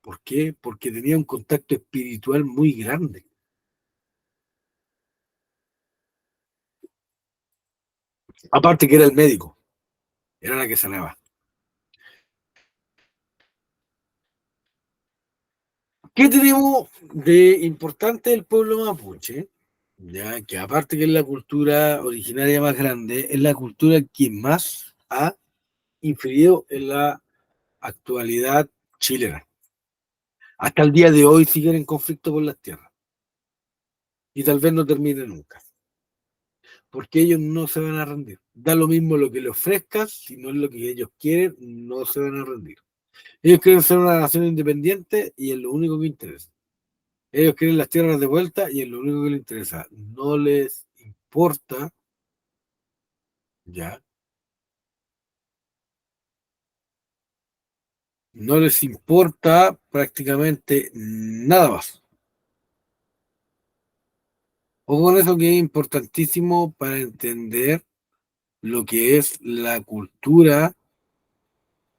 ¿Por qué? Porque tenía un contacto espiritual muy grande. Aparte que era el médico, era la que sanaba. ¿Qué tenemos de importante del pueblo mapuche? Ya que aparte que es la cultura originaria más grande, es la cultura que más ha influido en la actualidad chilena. Hasta el día de hoy siguen en conflicto por las tierras. Y tal vez no termine nunca. Porque ellos no se van a rendir. Da lo mismo lo que le ofrezcas, si no es lo que ellos quieren, no se van a rendir. Ellos quieren ser una nación independiente y es lo único que interesa. Ellos quieren las tierras de vuelta y es lo único que les interesa. No les importa, ya, no les importa prácticamente nada más. O con eso que es importantísimo para entender lo que es la cultura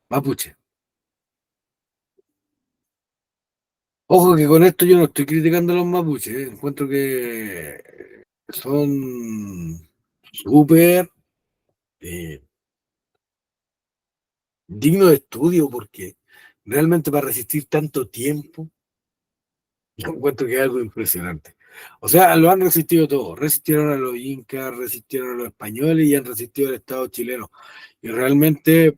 mapuche. Ojo que con esto yo no estoy criticando a los mapuches, encuentro que son súper eh, dignos de estudio porque realmente para resistir tanto tiempo, yo encuentro que es algo impresionante. O sea, lo han resistido todo. Resistieron a los incas, resistieron a los españoles y han resistido al Estado chileno. Y realmente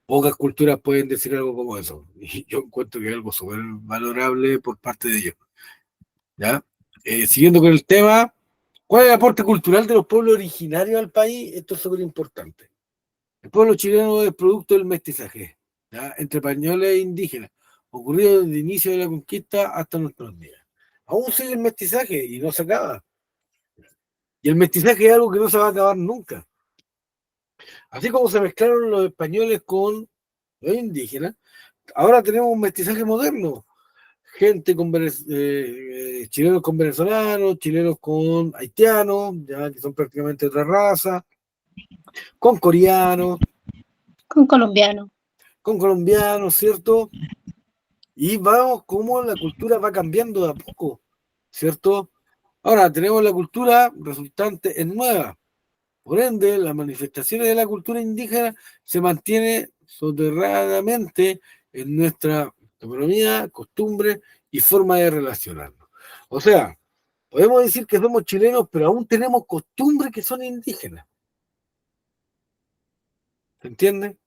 pocas culturas pueden decir algo como eso. Y yo encuentro que es algo súper valorable por parte de ellos. ¿Ya? Siguiendo con el tema, ¿cuál es el aporte cultural de los pueblos originarios al país? Esto es súper importante. El pueblo chileno es producto del mestizaje, ¿ya? Entre españoles e indígenas, ocurrido desde el inicio de la conquista hasta nuestros días. Aún sigue el mestizaje y no se acaba. Y el mestizaje es algo que no se va a acabar nunca. Así como se mezclaron los españoles con los indígenas, ahora tenemos un mestizaje moderno. Gente con chilenos con venezolanos, chilenos con haitianos, ya que son prácticamente otra raza, con coreanos, Con colombiano. con colombianos, ¿cierto? Y vamos como la cultura va cambiando de a poco, ¿cierto? Ahora tenemos la cultura resultante es nueva. Por ende, las manifestaciones de la cultura indígena se mantienen soterradamente en nuestra economía, costumbre y forma de relacionarnos. O sea, podemos decir que somos chilenos, pero aún tenemos costumbres que son indígenas. ¿Se entiende?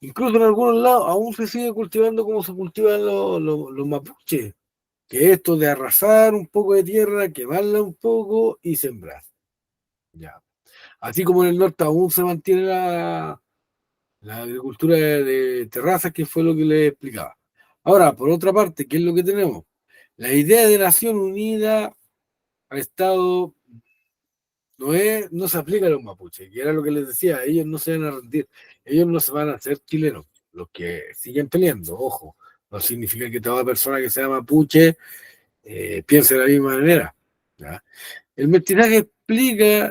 Incluso en algunos lados aún se sigue cultivando como se cultivan los mapuches, que es esto de arrasar un poco de tierra, quemarla un poco y sembrar. Ya. Así como en el norte aún se mantiene la agricultura de terrazas, que fue lo que les explicaba. Ahora, por otra parte, ¿qué es lo que tenemos? La idea de Nación Unida ha estado, no se aplica a los mapuches, que era lo que les decía, ellos no se van a rendir, ellos no se van a hacer chilenos, los que siguen peleando, ojo, no significa que toda persona que sea mapuche piense de la misma manera. ¿Ya? El mestizaje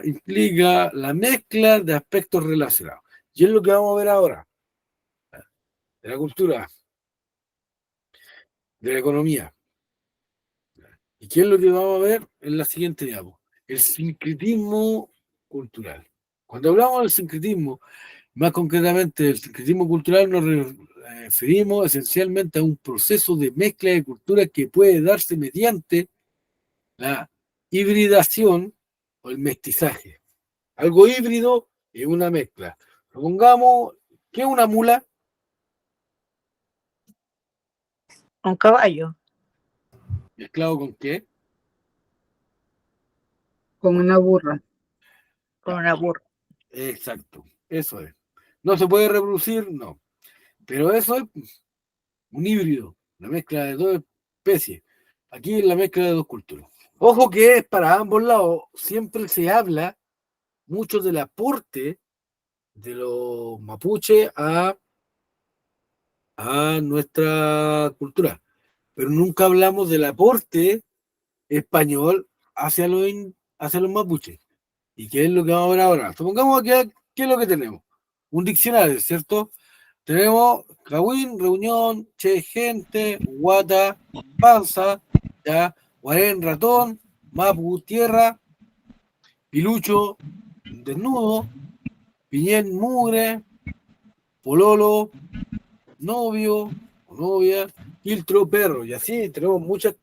implica la mezcla de aspectos relacionados. Y es lo que vamos a ver ahora, de la cultura, de la economía. ¿Y qué es lo que vamos a ver en la siguiente diapo? El sincretismo cultural. Cuando hablamos del sincretismo, más concretamente del sincretismo cultural, nos referimos esencialmente a un proceso de mezcla de culturas que puede darse mediante la hibridación o el mestizaje. Algo híbrido es una mezcla. Supongamos, ¿qué es una mula? Un caballo. ¿Mezclado con qué? Con una burra. Con una burra. Exacto, eso es. ¿No se puede reproducir? No. Pero eso es un híbrido, la mezcla de dos especies. Aquí es la mezcla de dos culturas. Ojo que es para ambos lados, siempre se habla mucho del aporte de los mapuches a nuestra cultura, pero nunca hablamos del aporte español hacia los mapuches. ¿Y qué es lo que vamos a ver ahora? Supongamos que, ¿qué es lo que tenemos? Un diccionario, ¿cierto? Tenemos Cawin, reunión, che, gente, guata, panza, ya, guarén, ratón, mapu, tierra, pilucho, desnudo, piñén, mugre, pololo, novio, o novia, filtro, perro, y así tenemos muchas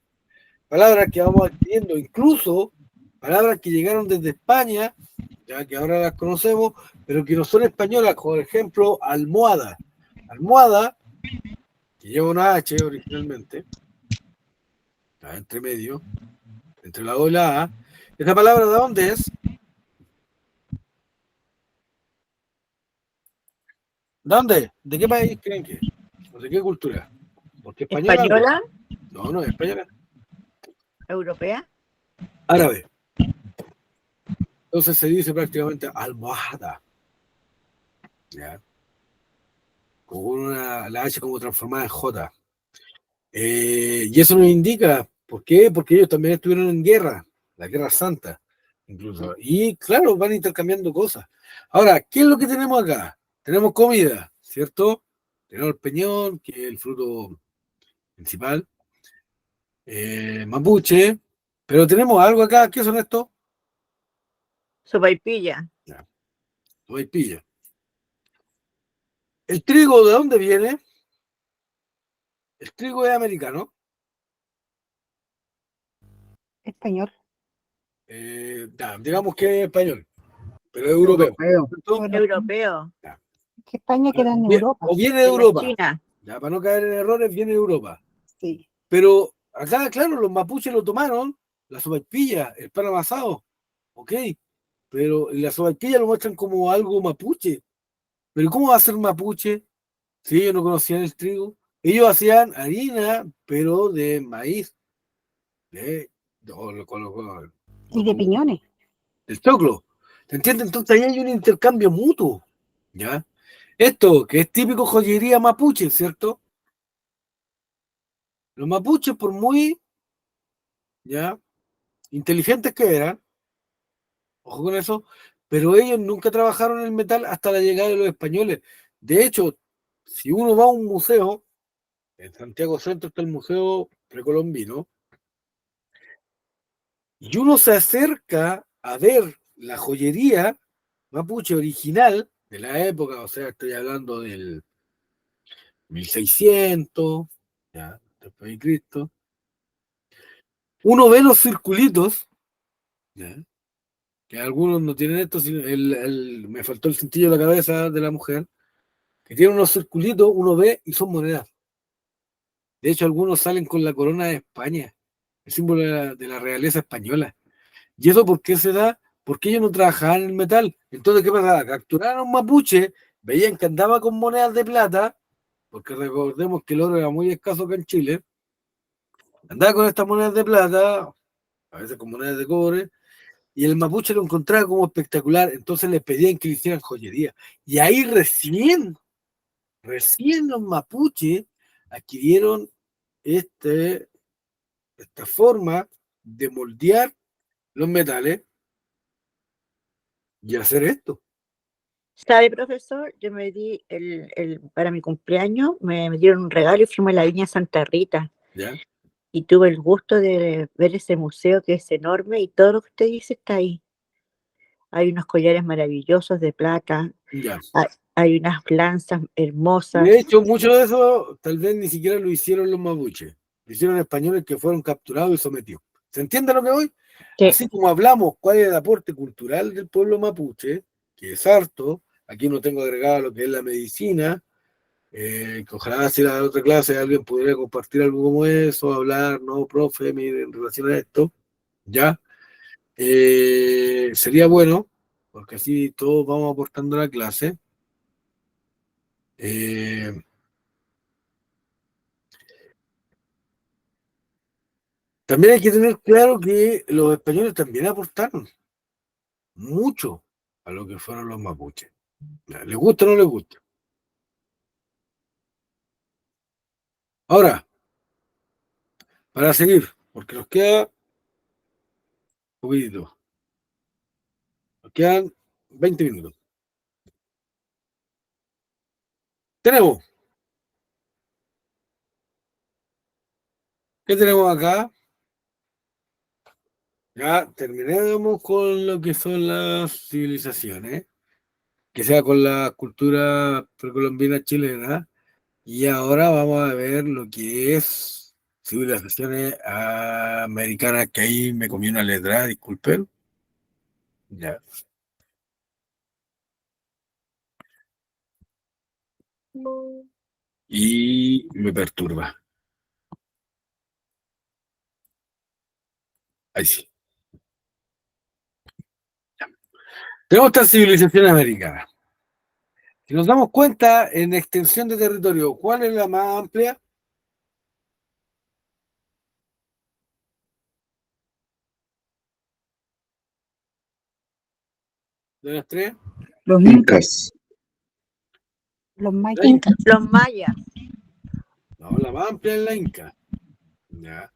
palabras que vamos adquiriendo, incluso palabras que llegaron desde España, ya que ahora las conocemos, pero que no son españolas, por ejemplo, almohada. Almohada, que lleva una H originalmente, está entre medio, entre la O y la A. ¿Esta palabra de dónde es? ¿Dónde? ¿De qué país creen que? ¿O de qué cultura? ¿Porque española? ¿Española? No, no es española. ¿Europea? Árabe. Entonces se dice prácticamente almohada. ¿Ya? Con la H como transformada en J. Y eso nos indica, ¿por qué? Porque ellos también estuvieron en guerra, la Guerra Santa, incluso. Y claro, van intercambiando cosas. Ahora, ¿qué es lo que tenemos acá? Tenemos comida, ¿cierto? Tenemos el peñón, que es el fruto principal, mapuche, pero tenemos algo acá, ¿qué son estos? Sopaipilla. Ya, sopaipilla. ¿El trigo de dónde viene? El trigo es americano. Español. Digamos que es español, pero es europeo. Europeo. ¿Cierto? Europeo. Ya. Que España queda en Europa. O viene de De la Europa. China. Ya, para no caer en errores, viene de Europa. Sí. Pero acá, claro, los mapuches lo tomaron, la sopaipilla, el pan amasado, ok, pero la sopaipilla lo muestran como algo mapuche. Pero ¿cómo va a ser mapuche si ellos no conocían el trigo? Ellos hacían harina, pero de maíz, de, Y de piñones. del choclo. ¿Te entiendes? Entonces ahí hay un intercambio mutuo, ¿ya? Esto, que es típico joyería mapuche, ¿cierto? Los mapuches, por muy, ¿ya?, inteligentes que eran, ojo con eso, pero ellos nunca trabajaron el metal hasta la llegada de los españoles. De hecho, si uno va a un museo, en Santiago Centro está el Museo Precolombino, y uno se acerca a ver la joyería mapuche original de la época, o sea, estoy hablando del 1600, ya, después de Cristo, uno ve los circulitos, ya, que algunos no tienen esto, sino me faltó el cintillo de la cabeza de la mujer, que tiene unos circulitos, uno ve y son monedas. De hecho, algunos salen con la corona de España, el símbolo de la realeza española. ¿Y eso por qué se da? Porque ellos no trabajaban en el metal. Entonces, ¿qué pasaba? Capturaron a un mapuche, veían que andaba con monedas de plata, porque recordemos que el oro era muy escaso acá en Chile, andaba con estas monedas de plata, a veces con monedas de cobre, y el mapuche lo encontraba como espectacular, entonces les pedían que le hicieran joyería. Y ahí recién los mapuches adquirieron esta forma de moldear los metales y hacer esto. ¿Sabe, profesor? Yo me di para mi cumpleaños, me dieron un regalo y fuimos a la Viña Santa Rita. ¿Ya? Y tuve el gusto de ver ese museo que es enorme y todo lo que usted dice está ahí. Hay unos collares maravillosos de plata, Ya. hay unas lanzas hermosas. De hecho, mucho de eso tal vez ni siquiera lo hicieron los mapuches, lo hicieron españoles que fueron capturados y sometidos. ¿Se entiende lo que voy? Que Así como hablamos cuál es el aporte cultural del pueblo mapuche, que es harto, aquí no tengo agregado lo que es la medicina, que ojalá si la otra clase alguien pudiera compartir algo como eso, hablar, no, profe, mire, en relación a esto, ¿ya? Sería bueno, porque así todos vamos aportando a la clase. También hay que tener claro que los españoles también aportaron mucho a lo que fueron los mapuches. ¿Les gusta o no les gusta? Ahora, para seguir, porque nos queda poquitito. Nos quedan 20 minutos. Tenemos. ¿Qué tenemos acá? Ya terminamos con lo que son las civilizaciones, que sea con la cultura precolombina chilena. Y ahora vamos a ver lo que es civilizaciones americanas, que ahí me comí una letra, disculpen. Ya. Y me perturba. Ahí sí. Tenemos estas civilizaciones americanas. Si nos damos cuenta, en extensión de territorio, ¿cuál es la más amplia? De las tres. Los incas. Incas. Los mayas. Incas. Los mayas. No, la más amplia es la Inca. Ya.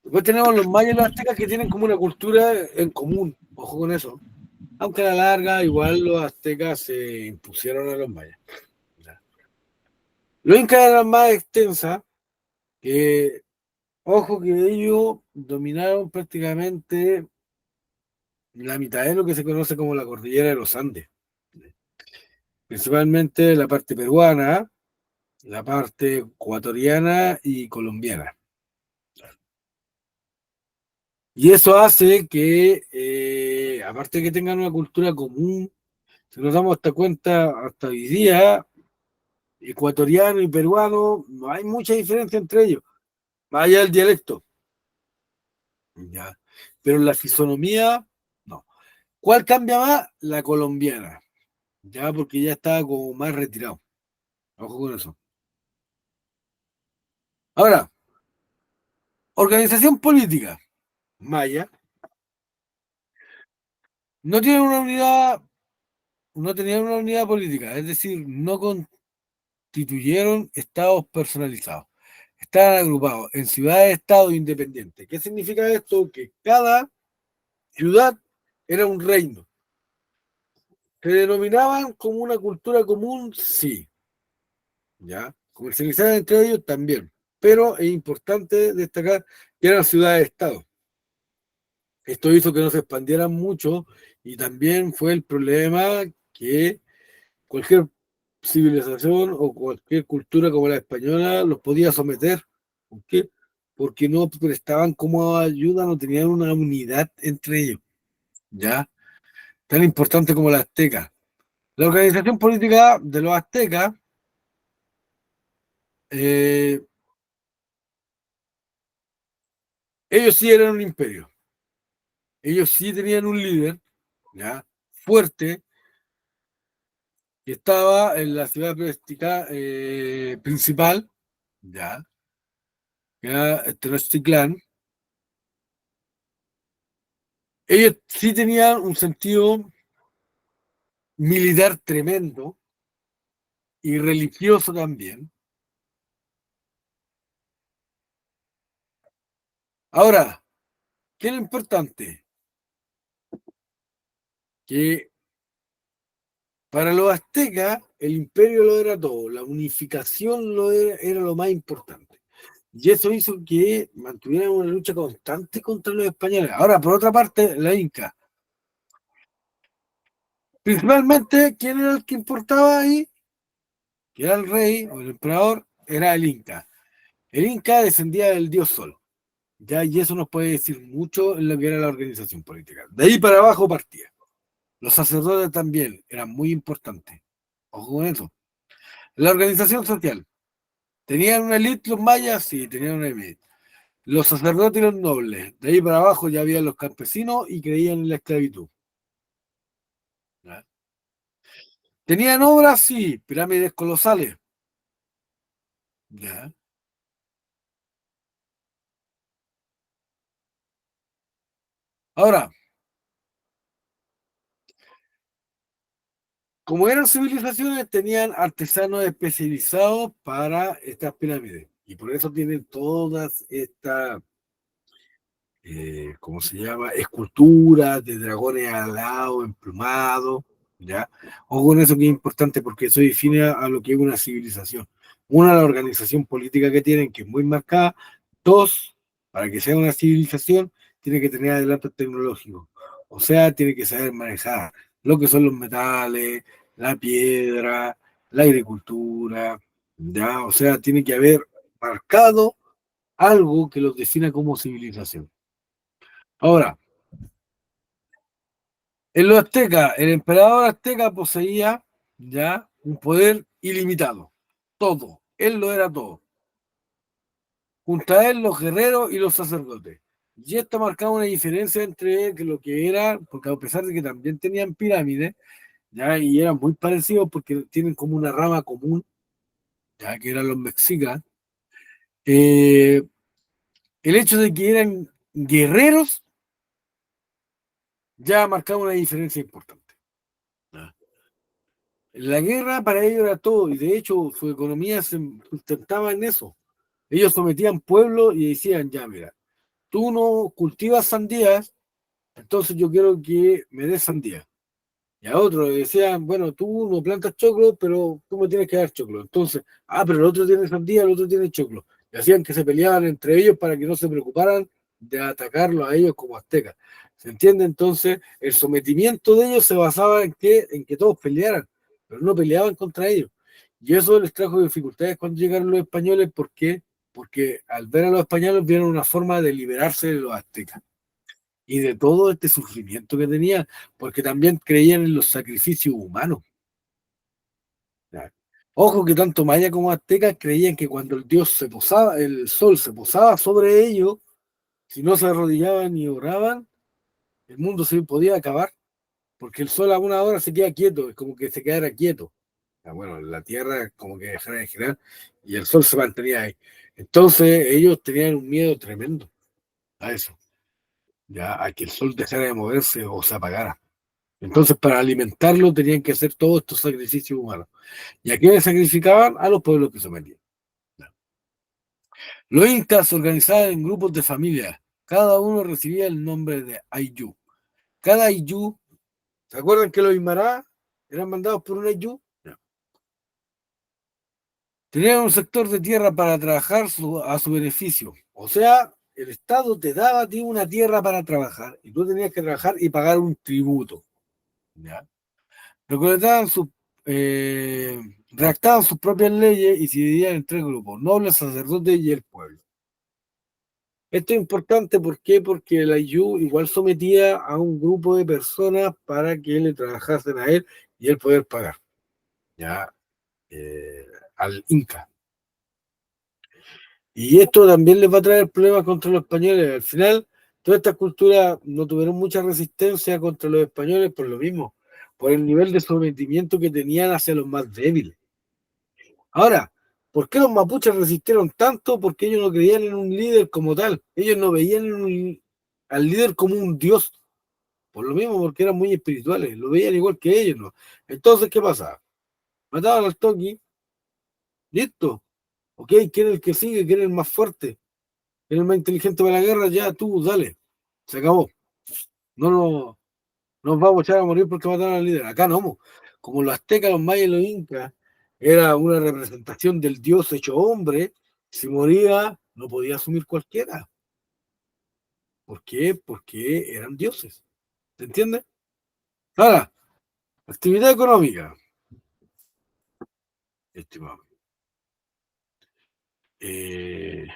Después tenemos los mayas y los aztecas que tienen como una cultura en común. Ojo con eso. Aunque a la larga, igual los aztecas se impusieron a los mayas. Ya. Los incas eran más extensas, que, ojo, que ellos dominaron prácticamente la mitad de lo que se conoce como la cordillera de los Andes. Principalmente la parte peruana, la parte ecuatoriana y colombiana. Y eso hace que, aparte de que tengan una cultura común, si nos damos hasta cuenta, hasta hoy día, ecuatoriano y peruano, no hay mucha diferencia entre ellos, más allá del dialecto. Ya. Pero en la fisonomía, no. ¿Cuál cambia más? La colombiana, ya, porque ya está como más retirado. Ojo con eso. Ahora, organización política maya no tiene una unidad, no tenían una unidad política, es decir, no constituyeron estados personalizados. Estaban agrupados en ciudades-estados independientes. ¿Qué significa esto? Que cada ciudad era un reino. ¿Se denominaban como una cultura común? Sí. ¿Ya? Comercializaban entre ellos también. Pero es importante destacar que eran ciudades-estados. Esto hizo que no se expandieran mucho y también fue el problema que cualquier civilización o cualquier cultura como la española los podía someter. ¿Por qué? Porque no prestaban como ayuda, no tenían una unidad entre ellos, ¿ya? Tan importante como la azteca. La organización política de los aztecas, eh, ellos sí eran un imperio. Ellos sí tenían un líder, ¿ya? Fuerte, que estaba en la ciudad principal, ¿ya? Que era Tenochtitlán. Ellos sí tenían un sentido militar tremendo y religioso también. Ahora, ¿qué es lo importante? Que para los aztecas el imperio lo era todo, la unificación era lo más importante. Y eso hizo que mantuvieran una lucha constante contra los españoles. Ahora, por otra parte, la Inca. Principalmente, ¿quién era el que importaba ahí? Que era el rey o el emperador, era el Inca. El Inca descendía del dios Sol. Ya, y eso nos puede decir mucho en lo que era la organización política. De ahí para abajo partía. Los sacerdotes también eran muy importantes. Ojo con eso. La organización social. ¿Tenían una élite los mayas? Sí, tenían una élite. Los sacerdotes y los nobles. De ahí para abajo ya había los campesinos y creían en la esclavitud. ¿Ya? ¿Tenían obras? Sí, pirámides colosales. ¿Ya? Ahora, como eran civilizaciones, tenían artesanos especializados para estas pirámides. Y por eso tienen todas estas, ¿cómo se llama? Esculturas de dragones alados, emplumados, ¿ya? Ojo con eso que es importante porque eso define a lo que es una civilización. Una, la organización política que tienen, que es muy marcada. Dos, para que sea una civilización, tiene que tener adelantos tecnológicos. O sea, tiene que saber manejar lo que son los metales, la piedra, la agricultura, ¿ya? O sea, tiene que haber marcado algo que los defina como civilización. Ahora, en los aztecas, el emperador azteca poseía ya un poder ilimitado. Todo. Él lo era todo. Junto a él, los guerreros y los sacerdotes. Y esto marcaba una diferencia entre que lo que era, porque a pesar de que también tenían pirámides, ¿ya? Y eran muy parecidos porque tienen como una rama común, ya que eran los mexicas. Eh, el hecho de que eran guerreros ya marcaba una diferencia importante. ¿Ya? La guerra para ellos era todo, y de hecho su economía se sustentaba en eso. Ellos sometían pueblos y decían, ya, mira, tú no cultivas sandías, entonces yo quiero que me des sandía. Y a otro le decían, bueno, tú no plantas choclo, pero tú me tienes que dar choclo. Entonces, pero el otro tiene sandía, el otro tiene choclo. Y hacían que se peleaban entre ellos para que no se preocuparan de atacarlo a ellos como aztecas. ¿Se entiende? Entonces, el sometimiento de ellos se basaba en que todos pelearan, pero no peleaban contra ellos. Y eso les trajo dificultades cuando llegaron los españoles. ¿Por qué? Porque al ver a los españoles vieron una forma de liberarse de los aztecas y de todo este sufrimiento que tenían, porque también creían en los sacrificios humanos. ¿Ya? Ojo que tanto maya como aztecas creían que cuando el dios se posaba, el sol se posaba sobre ellos, si no se arrodillaban y oraban, el mundo se podía acabar, porque el sol a una hora se queda quieto, es como que se quedara quieto. Bueno, la tierra como que dejara de girar y el sol se mantenía ahí. Entonces ellos tenían un miedo tremendo a eso, ya a que el sol dejara de moverse o se apagara. Entonces, para alimentarlo tenían que hacer todos estos sacrificios humanos. ¿Y a quiénes sacrificaban? A los pueblos que sometían. Los incas se organizaban en grupos de familias. Cada uno recibía el nombre de Ayllu. Cada Ayllu, ¿se acuerdan que los Aymara eran mandados por un Ayllu? No. Tenían un sector de tierra para trabajar a su beneficio. O sea, el Estado te daba a ti una tierra para trabajar y tú tenías que trabajar y pagar un tributo. ¿Ya? Recolectaban eh, redactaban sus propias leyes y se dividían en tres grupos: nobles, sacerdotes y el pueblo. Esto es importante, ¿por qué? Porque el Ayllu igual sometía a un grupo de personas para que le trabajasen a él y él poder pagar, ya, al Inca. Y esto también les va a traer problemas contra los españoles. Al final, todas estas culturas no tuvieron mucha resistencia contra los españoles por lo mismo, por el nivel de sometimiento que tenían hacia los más débiles. Ahora, ¿por qué los mapuches resistieron tanto? Porque ellos no creían en un líder como tal. Ellos no veían al líder como un dios. Por lo mismo, porque eran muy espirituales. Lo veían igual que ellos, ¿no? Entonces, ¿qué pasaba? Mataban al Toki, listo. Ok, ¿quién es el que sigue? ¿Quién es el más fuerte? ¿Quién es el más inteligente para la guerra? Ya, tú, dale. Se acabó. No nos vamos a echar a morir porque mataron al líder. Acá no. Como los aztecas, los mayas y los incas, era una representación del dios hecho hombre. Si moría, no podía asumir cualquiera. ¿Por qué? Porque eran dioses. ¿Se entiende? Ahora, actividad económica, estimado. Eh,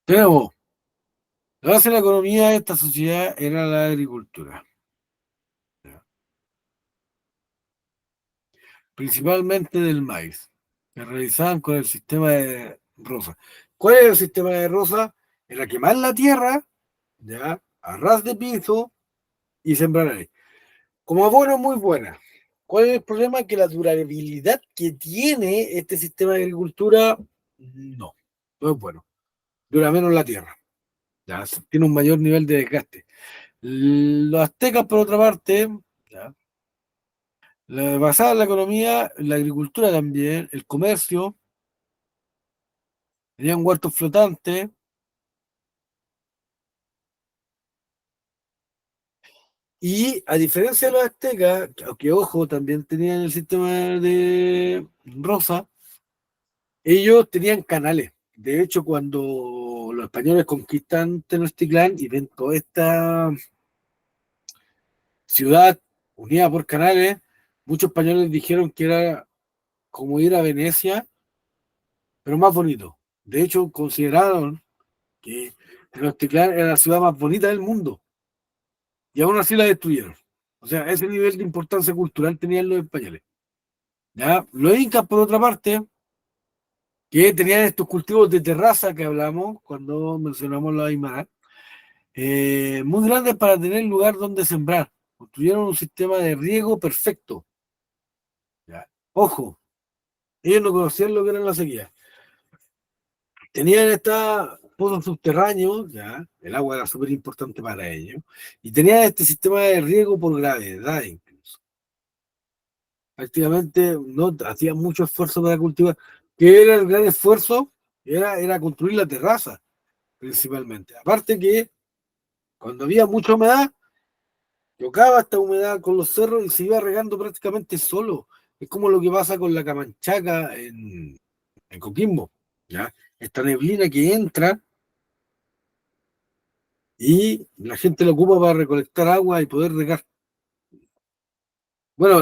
tenemos, la base de la economía de esta sociedad era la agricultura, ¿ya? Principalmente del maíz, que realizaban con el sistema de Rosa. ¿Cuál es el sistema de Rosa? Era quemar la tierra, ¿ya? A ras de piso y sembrar ahí. Como abono muy buena. ¿Cuál es el problema? Que la durabilidad que tiene este sistema de agricultura no es bueno. Dura menos la tierra. ¿Ya? Tiene un mayor nivel de desgaste. Los aztecas, por otra parte, ¿ya? Basada en la economía, la agricultura también, el comercio, tenían huertos flotantes y a diferencia de los aztecas, que ojo, también tenían el sistema de Rosa, ellos tenían canales. De hecho, cuando los españoles conquistan Tenochtitlán y ven toda esta ciudad unida por canales, muchos españoles dijeron que era como ir a Venecia, pero más bonito. De hecho, consideraron que Tenochtitlán era la ciudad más bonita del mundo y aún así la destruyeron. O sea, ese nivel de importancia cultural tenían los españoles. ¿Ya? Los incas, por otra parte, que tenían estos cultivos de terraza que hablamos cuando mencionamos los Aymara, muy grandes para tener lugar donde sembrar. Construyeron un sistema de riego perfecto. ¿Ya? Ojo, ellos no conocían lo que era la sequía. Tenían estos pozos subterráneos, ¿ya? El agua era súper importante para ellos, y tenían este sistema de riego por gravedad incluso. Prácticamente no hacían mucho esfuerzo para cultivar. ¿Qué era el gran esfuerzo? Era construir la terraza, principalmente. Aparte que cuando había mucha humedad, tocaba esta humedad con los cerros y se iba regando prácticamente solo. Es como lo que pasa con la Camanchaca en Coquimbo, ¿ya? Esta neblina que entra y la gente lo ocupa para recolectar agua y poder regar. Bueno,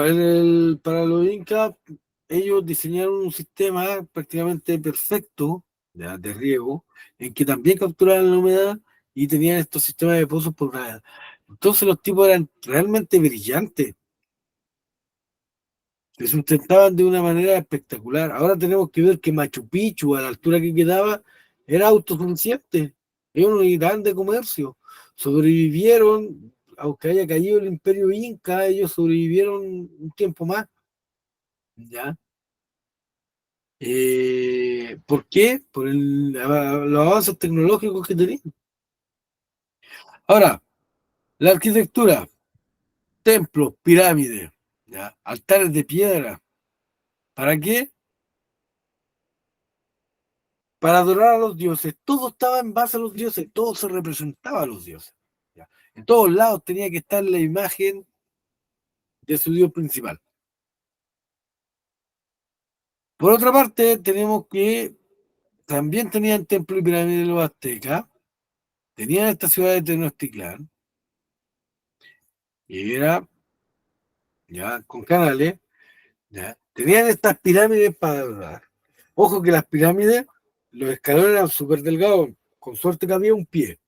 para los incas, ellos diseñaron un sistema prácticamente perfecto, ¿ya?, de riego, en que también capturaban la humedad y tenían estos sistemas de pozos por gravedad. Entonces los tipos eran realmente brillantes, se sustentaban de una manera espectacular. Ahora tenemos que ver que Machu Picchu, a la altura que quedaba, era autosuficiente. Ellos no necesitaban de comercio. Sobrevivieron, aunque haya caído el imperio inca, ellos sobrevivieron un tiempo más. ¿Ya? ¿Por qué? Por los avances tecnológicos que tenían. Ahora, la arquitectura, templos, pirámides, ¿ya?, altares de piedra. ¿Para qué? Para adorar a los dioses. Todo estaba en base a los dioses, todo se representaba a los dioses. ¿Ya? En todos lados tenía que estar la imagen de su dios principal. Por otra parte, tenemos que también tenían templo y pirámides los aztecas, tenían esta ciudad de Tenochtitlán, y era, ya, con canales, ya, tenían estas pirámides para adorar. Ojo que las pirámides, los escalones eran súper delgados, con suerte que había un pie.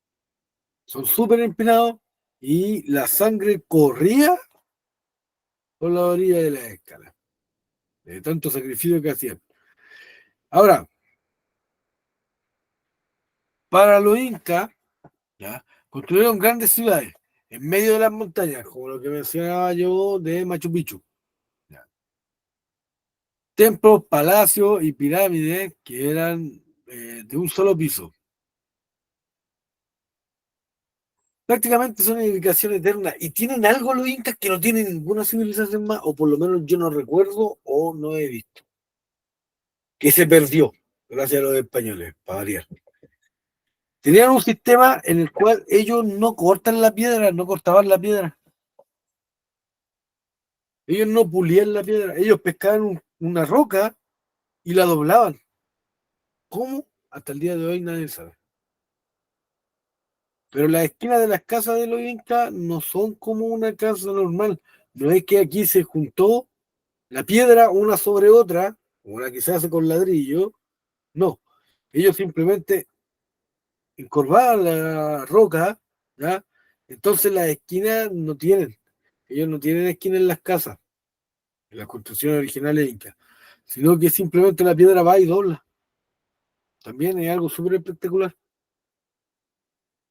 Son súper empinados y la sangre corría por la orilla de la escala, de tanto sacrificio que hacían. Ahora, para los incas, ¿ya?, construyeron grandes ciudades en medio de las montañas, como lo que mencionaba yo de Machu Picchu. ¿Ya? Templos, palacios y pirámides que eran de un solo piso. Prácticamente son edificaciones eternas y tienen algo los incas que no tienen ninguna civilización más, o por lo menos yo no recuerdo o no he visto, que se perdió gracias a los españoles, para variar. Tenían un sistema en el cual ellos no cortan la piedra, no cortaban la piedra. Ellos no pulían la piedra, ellos pescaban una roca y la doblaban. ¿Cómo? Hasta el día de hoy nadie sabe. Pero las esquinas de las casas de los incas no son como una casa normal. No es que aquí se juntó la piedra una sobre otra, como la que se hace con ladrillo. No. Ellos simplemente encorvaban la roca, ¿ya? Entonces las esquinas no tienen. Ellos no tienen esquinas en las casas, en las construcciones originales incas, sino que simplemente la piedra va y dobla. También es algo súper espectacular.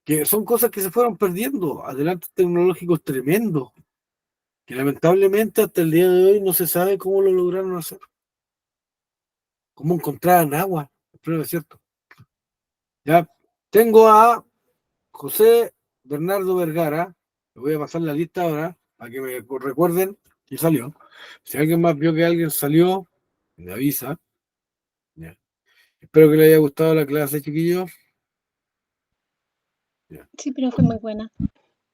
Que son cosas que se fueron perdiendo, adelantos tecnológicos tremendos, que lamentablemente hasta el día de hoy no se sabe cómo lo lograron hacer. Cómo encontraron agua, pero es cierto. Ya tengo a José Bernardo Vergara, le voy a pasar la lista ahora, para que me recuerden que salió. Si alguien más vio que alguien salió, me avisa. Ya. Espero que le haya gustado la clase, chiquillos. Sí, pero fue muy buena.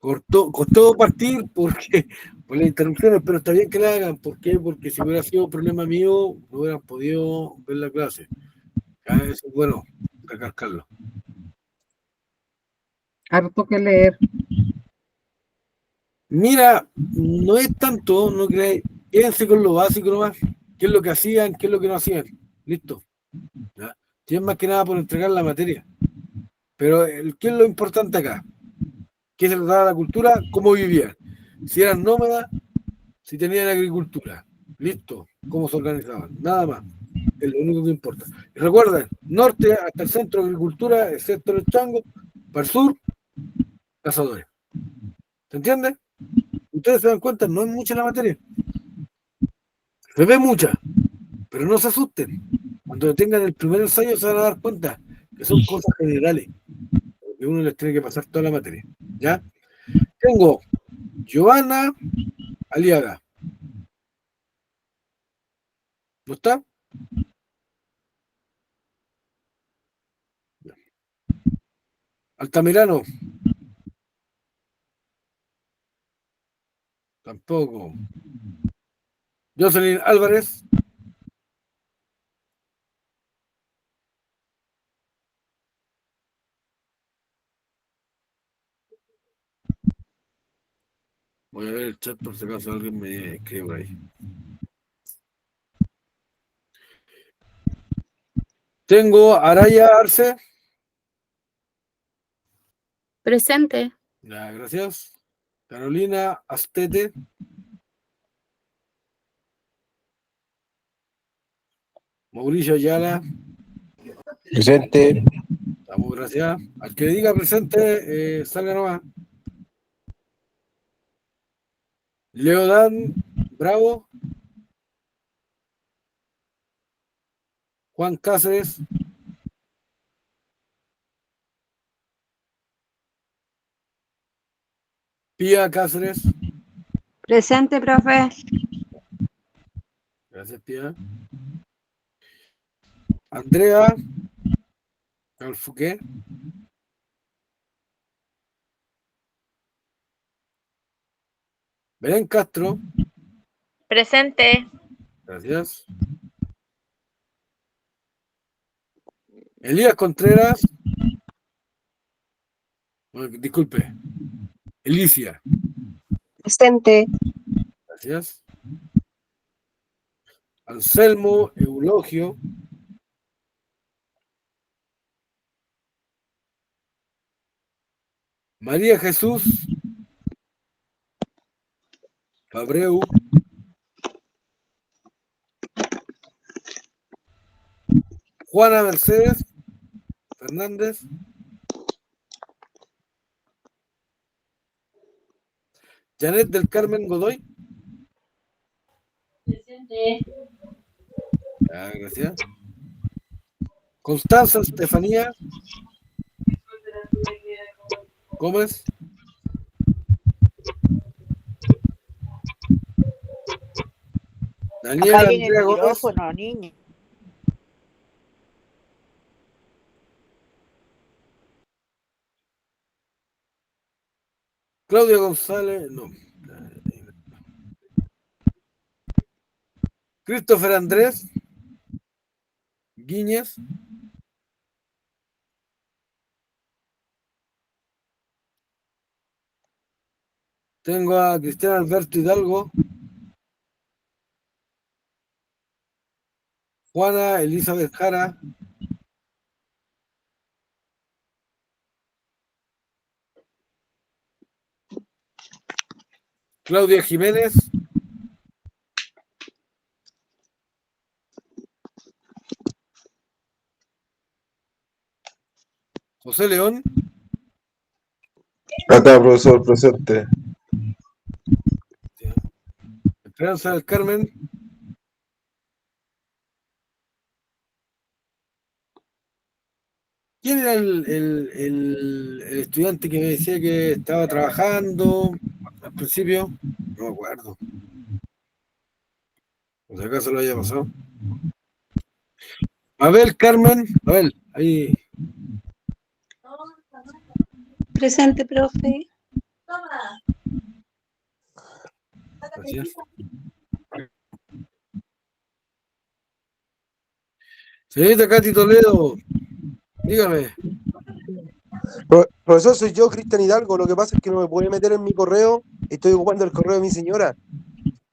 Costó partir porque por las interrupciones, pero está bien que la hagan. ¿Por qué? Porque si hubiera sido problema mío, no hubieran podido ver la clase. Eso es bueno, recalcarlo. Harto que leer. Mira, no es tanto, no creáis. Quédense con lo básico nomás. ¿Qué es lo que hacían? ¿Qué es lo que no hacían? Listo. ¿Ya? Y es más que nada por entregar la materia. Pero ¿qué es lo importante acá? ¿Qué se trataba de la cultura? ¿Cómo vivían? Si eran nómadas, si tenían agricultura. Listo. ¿Cómo se organizaban? Nada más. Es lo único que importa. Y recuerden, norte hasta el centro de agricultura, excepto los changos, para el sur, cazadores. ¿Se entiende? Ustedes se dan cuenta, no es mucha la materia. Se ve mucha, pero no se asusten. Cuando tengan el primer ensayo se van a dar cuenta que son cosas generales, que uno les tiene que pasar toda la materia. ¿Ya? Tengo Giovanna Aliaga. ¿No está? Altamirano. Tampoco. Jocelyn Álvarez. Voy a ver el chat por si acaso alguien me escribe por ahí. Tengo Araya Arce. Presente. Ya, gracias. Carolina Astete. Mauricio Ayala. Presente. Estamos, gracias. Al que diga presente, salga nomás. Leodan Bravo. Juan Cáceres. Pía Cáceres. Presente, profe. Gracias, Pía. Andrea Alfuqué. Belén Castro. Presente. Gracias. Elías Contreras. Disculpe. Elicia. Presente. Gracias. Anselmo Eulogio. María Jesús Fabreu. Juana Mercedes Fernández. Janet del Carmen Godoy. Presente. Ah, gracias. Constanza Estefanía Gómez. Daniela Apaguen el Andrea Gómez. micrófono, niña. Claudia González. No. Christopher Andrés Guíñez. Tengo a Cristian Alberto Hidalgo. Juana Elizabeth Jara. Claudia Jiménez. José León. Acá, profesor, presente. Esperanza del Carmen. ¿Quién era el estudiante que me decía que estaba trabajando al principio? No me acuerdo. Por si acaso lo haya pasado. Mabel Carmen. Mabel, ahí. Presente, profe. Gracias. Señorita Katy Toledo, dígame. Profesor, soy yo, Cristian Hidalgo. Lo que pasa es que no me puede meter en mi correo. Estoy ocupando el correo de mi señora.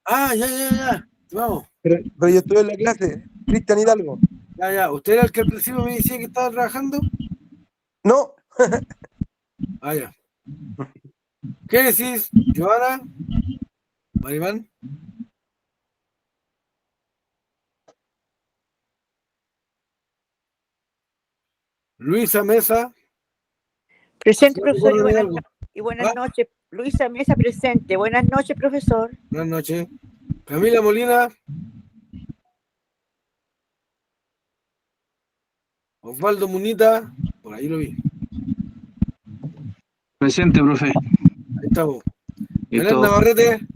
Ah, ya. Vamos. Pero yo estoy en la clase. Cristian Hidalgo. Ya. ¿Usted era el que al principio me decía que estaba trabajando? No. Ah, ya. ¿Qué decís, Joana? Maribán. Luisa Mesa. Presente, Sí, profesor. recuerdo de Buenas algo. Y buenas Ah. noches. Luisa Mesa presente. Buenas noches, profesor. Buenas noches. Camila Molina. Osvaldo Munita. Por ahí lo vi. Presente, profe. Ahí estamos. Belén Listo. Navarrete.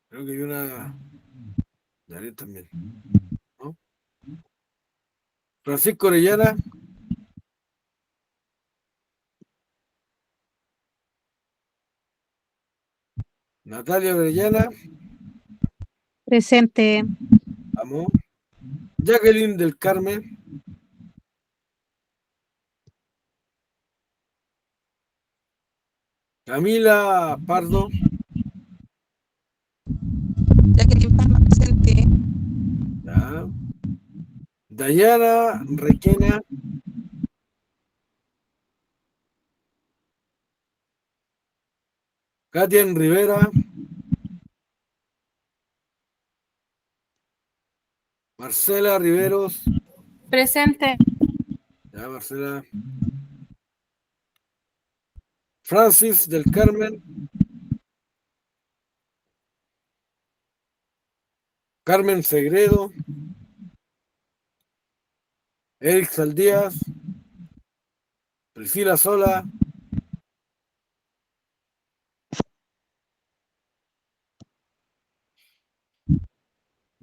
Creo que hay una. Janet también. ¿No? Francisco Orellana. Natalia Orellana. Presente. Vamos. Jacqueline del Carmen. Camila Pardo. Jacqueline Palma, presente. Ya. Dayana Requena. Katia Rivera. Marcela Riveros. Presente. Ya, Marcela. Francis del Carmen. Carmen Segredo. Eric Saldías. Priscila Sola.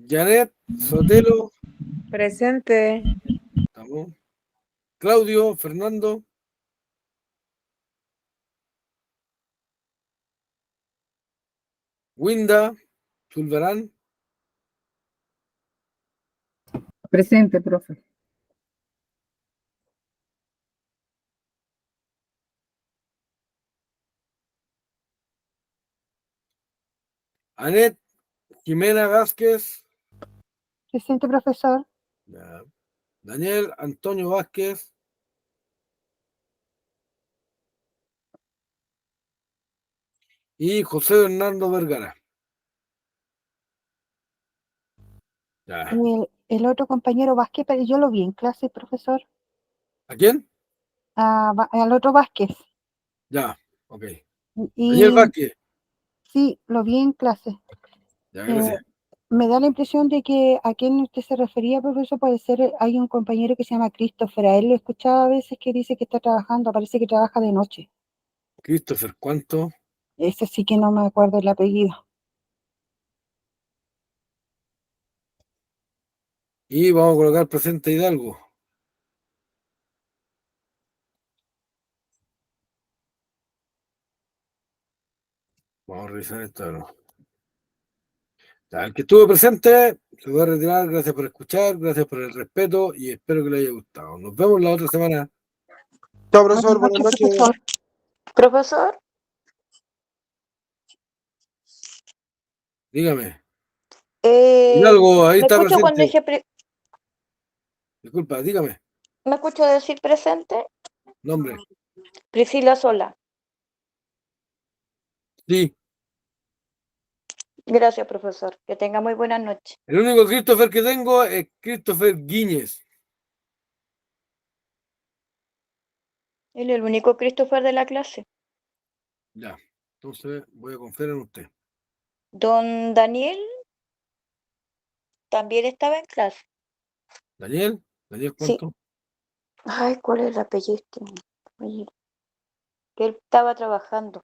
Janet Sotelo. Presente. Estamos. Claudio Fernando. Winda Zulbarán. Presente, profe. Anet Jimena Vázquez. Presente, profesor. Ya. Daniel Antonio Vázquez. Y José Hernando Vergara. Ya. El otro compañero Vázquez, pero yo lo vi en clase, profesor. ¿A quién? Al otro Vázquez. Ya, ok. Y Daniel Vázquez. sí, lo vi en clase. Ya, gracias. Me da la impresión de que a quien usted se refería, profesor, puede ser, hay un compañero que se llama Christopher. A él lo he escuchado a veces que dice que está trabajando, parece que trabaja de noche. Christopher, ¿cuánto? Ese sí que no me acuerdo el apellido. Y vamos a colocar presente Hidalgo. Vamos a revisar esto, ¿no? Ya, el que estuvo presente se va a retirar. Gracias por escuchar, gracias por el respeto y espero que le haya gustado. Nos vemos la otra semana. Chao, profesor. Buenas noches. Profesor. Profesor, Dígame. Hidalgo, ahí me está escucho cuando presente. dije, Disculpa, dígame. me escucho decir presente. Nombre. Priscila Sola. Sí. Gracias, profesor. Que tenga muy buena noche. El único Christopher que tengo es Christopher Guíñez. Él es el único Christopher de la clase. Ya. Entonces voy a confiar en usted. Don Daniel también estaba en clase. ¿Daniel? ¿Daniel Sí. cuánto? Ay, ¿cuál es el apellido? Oye, que él estaba trabajando.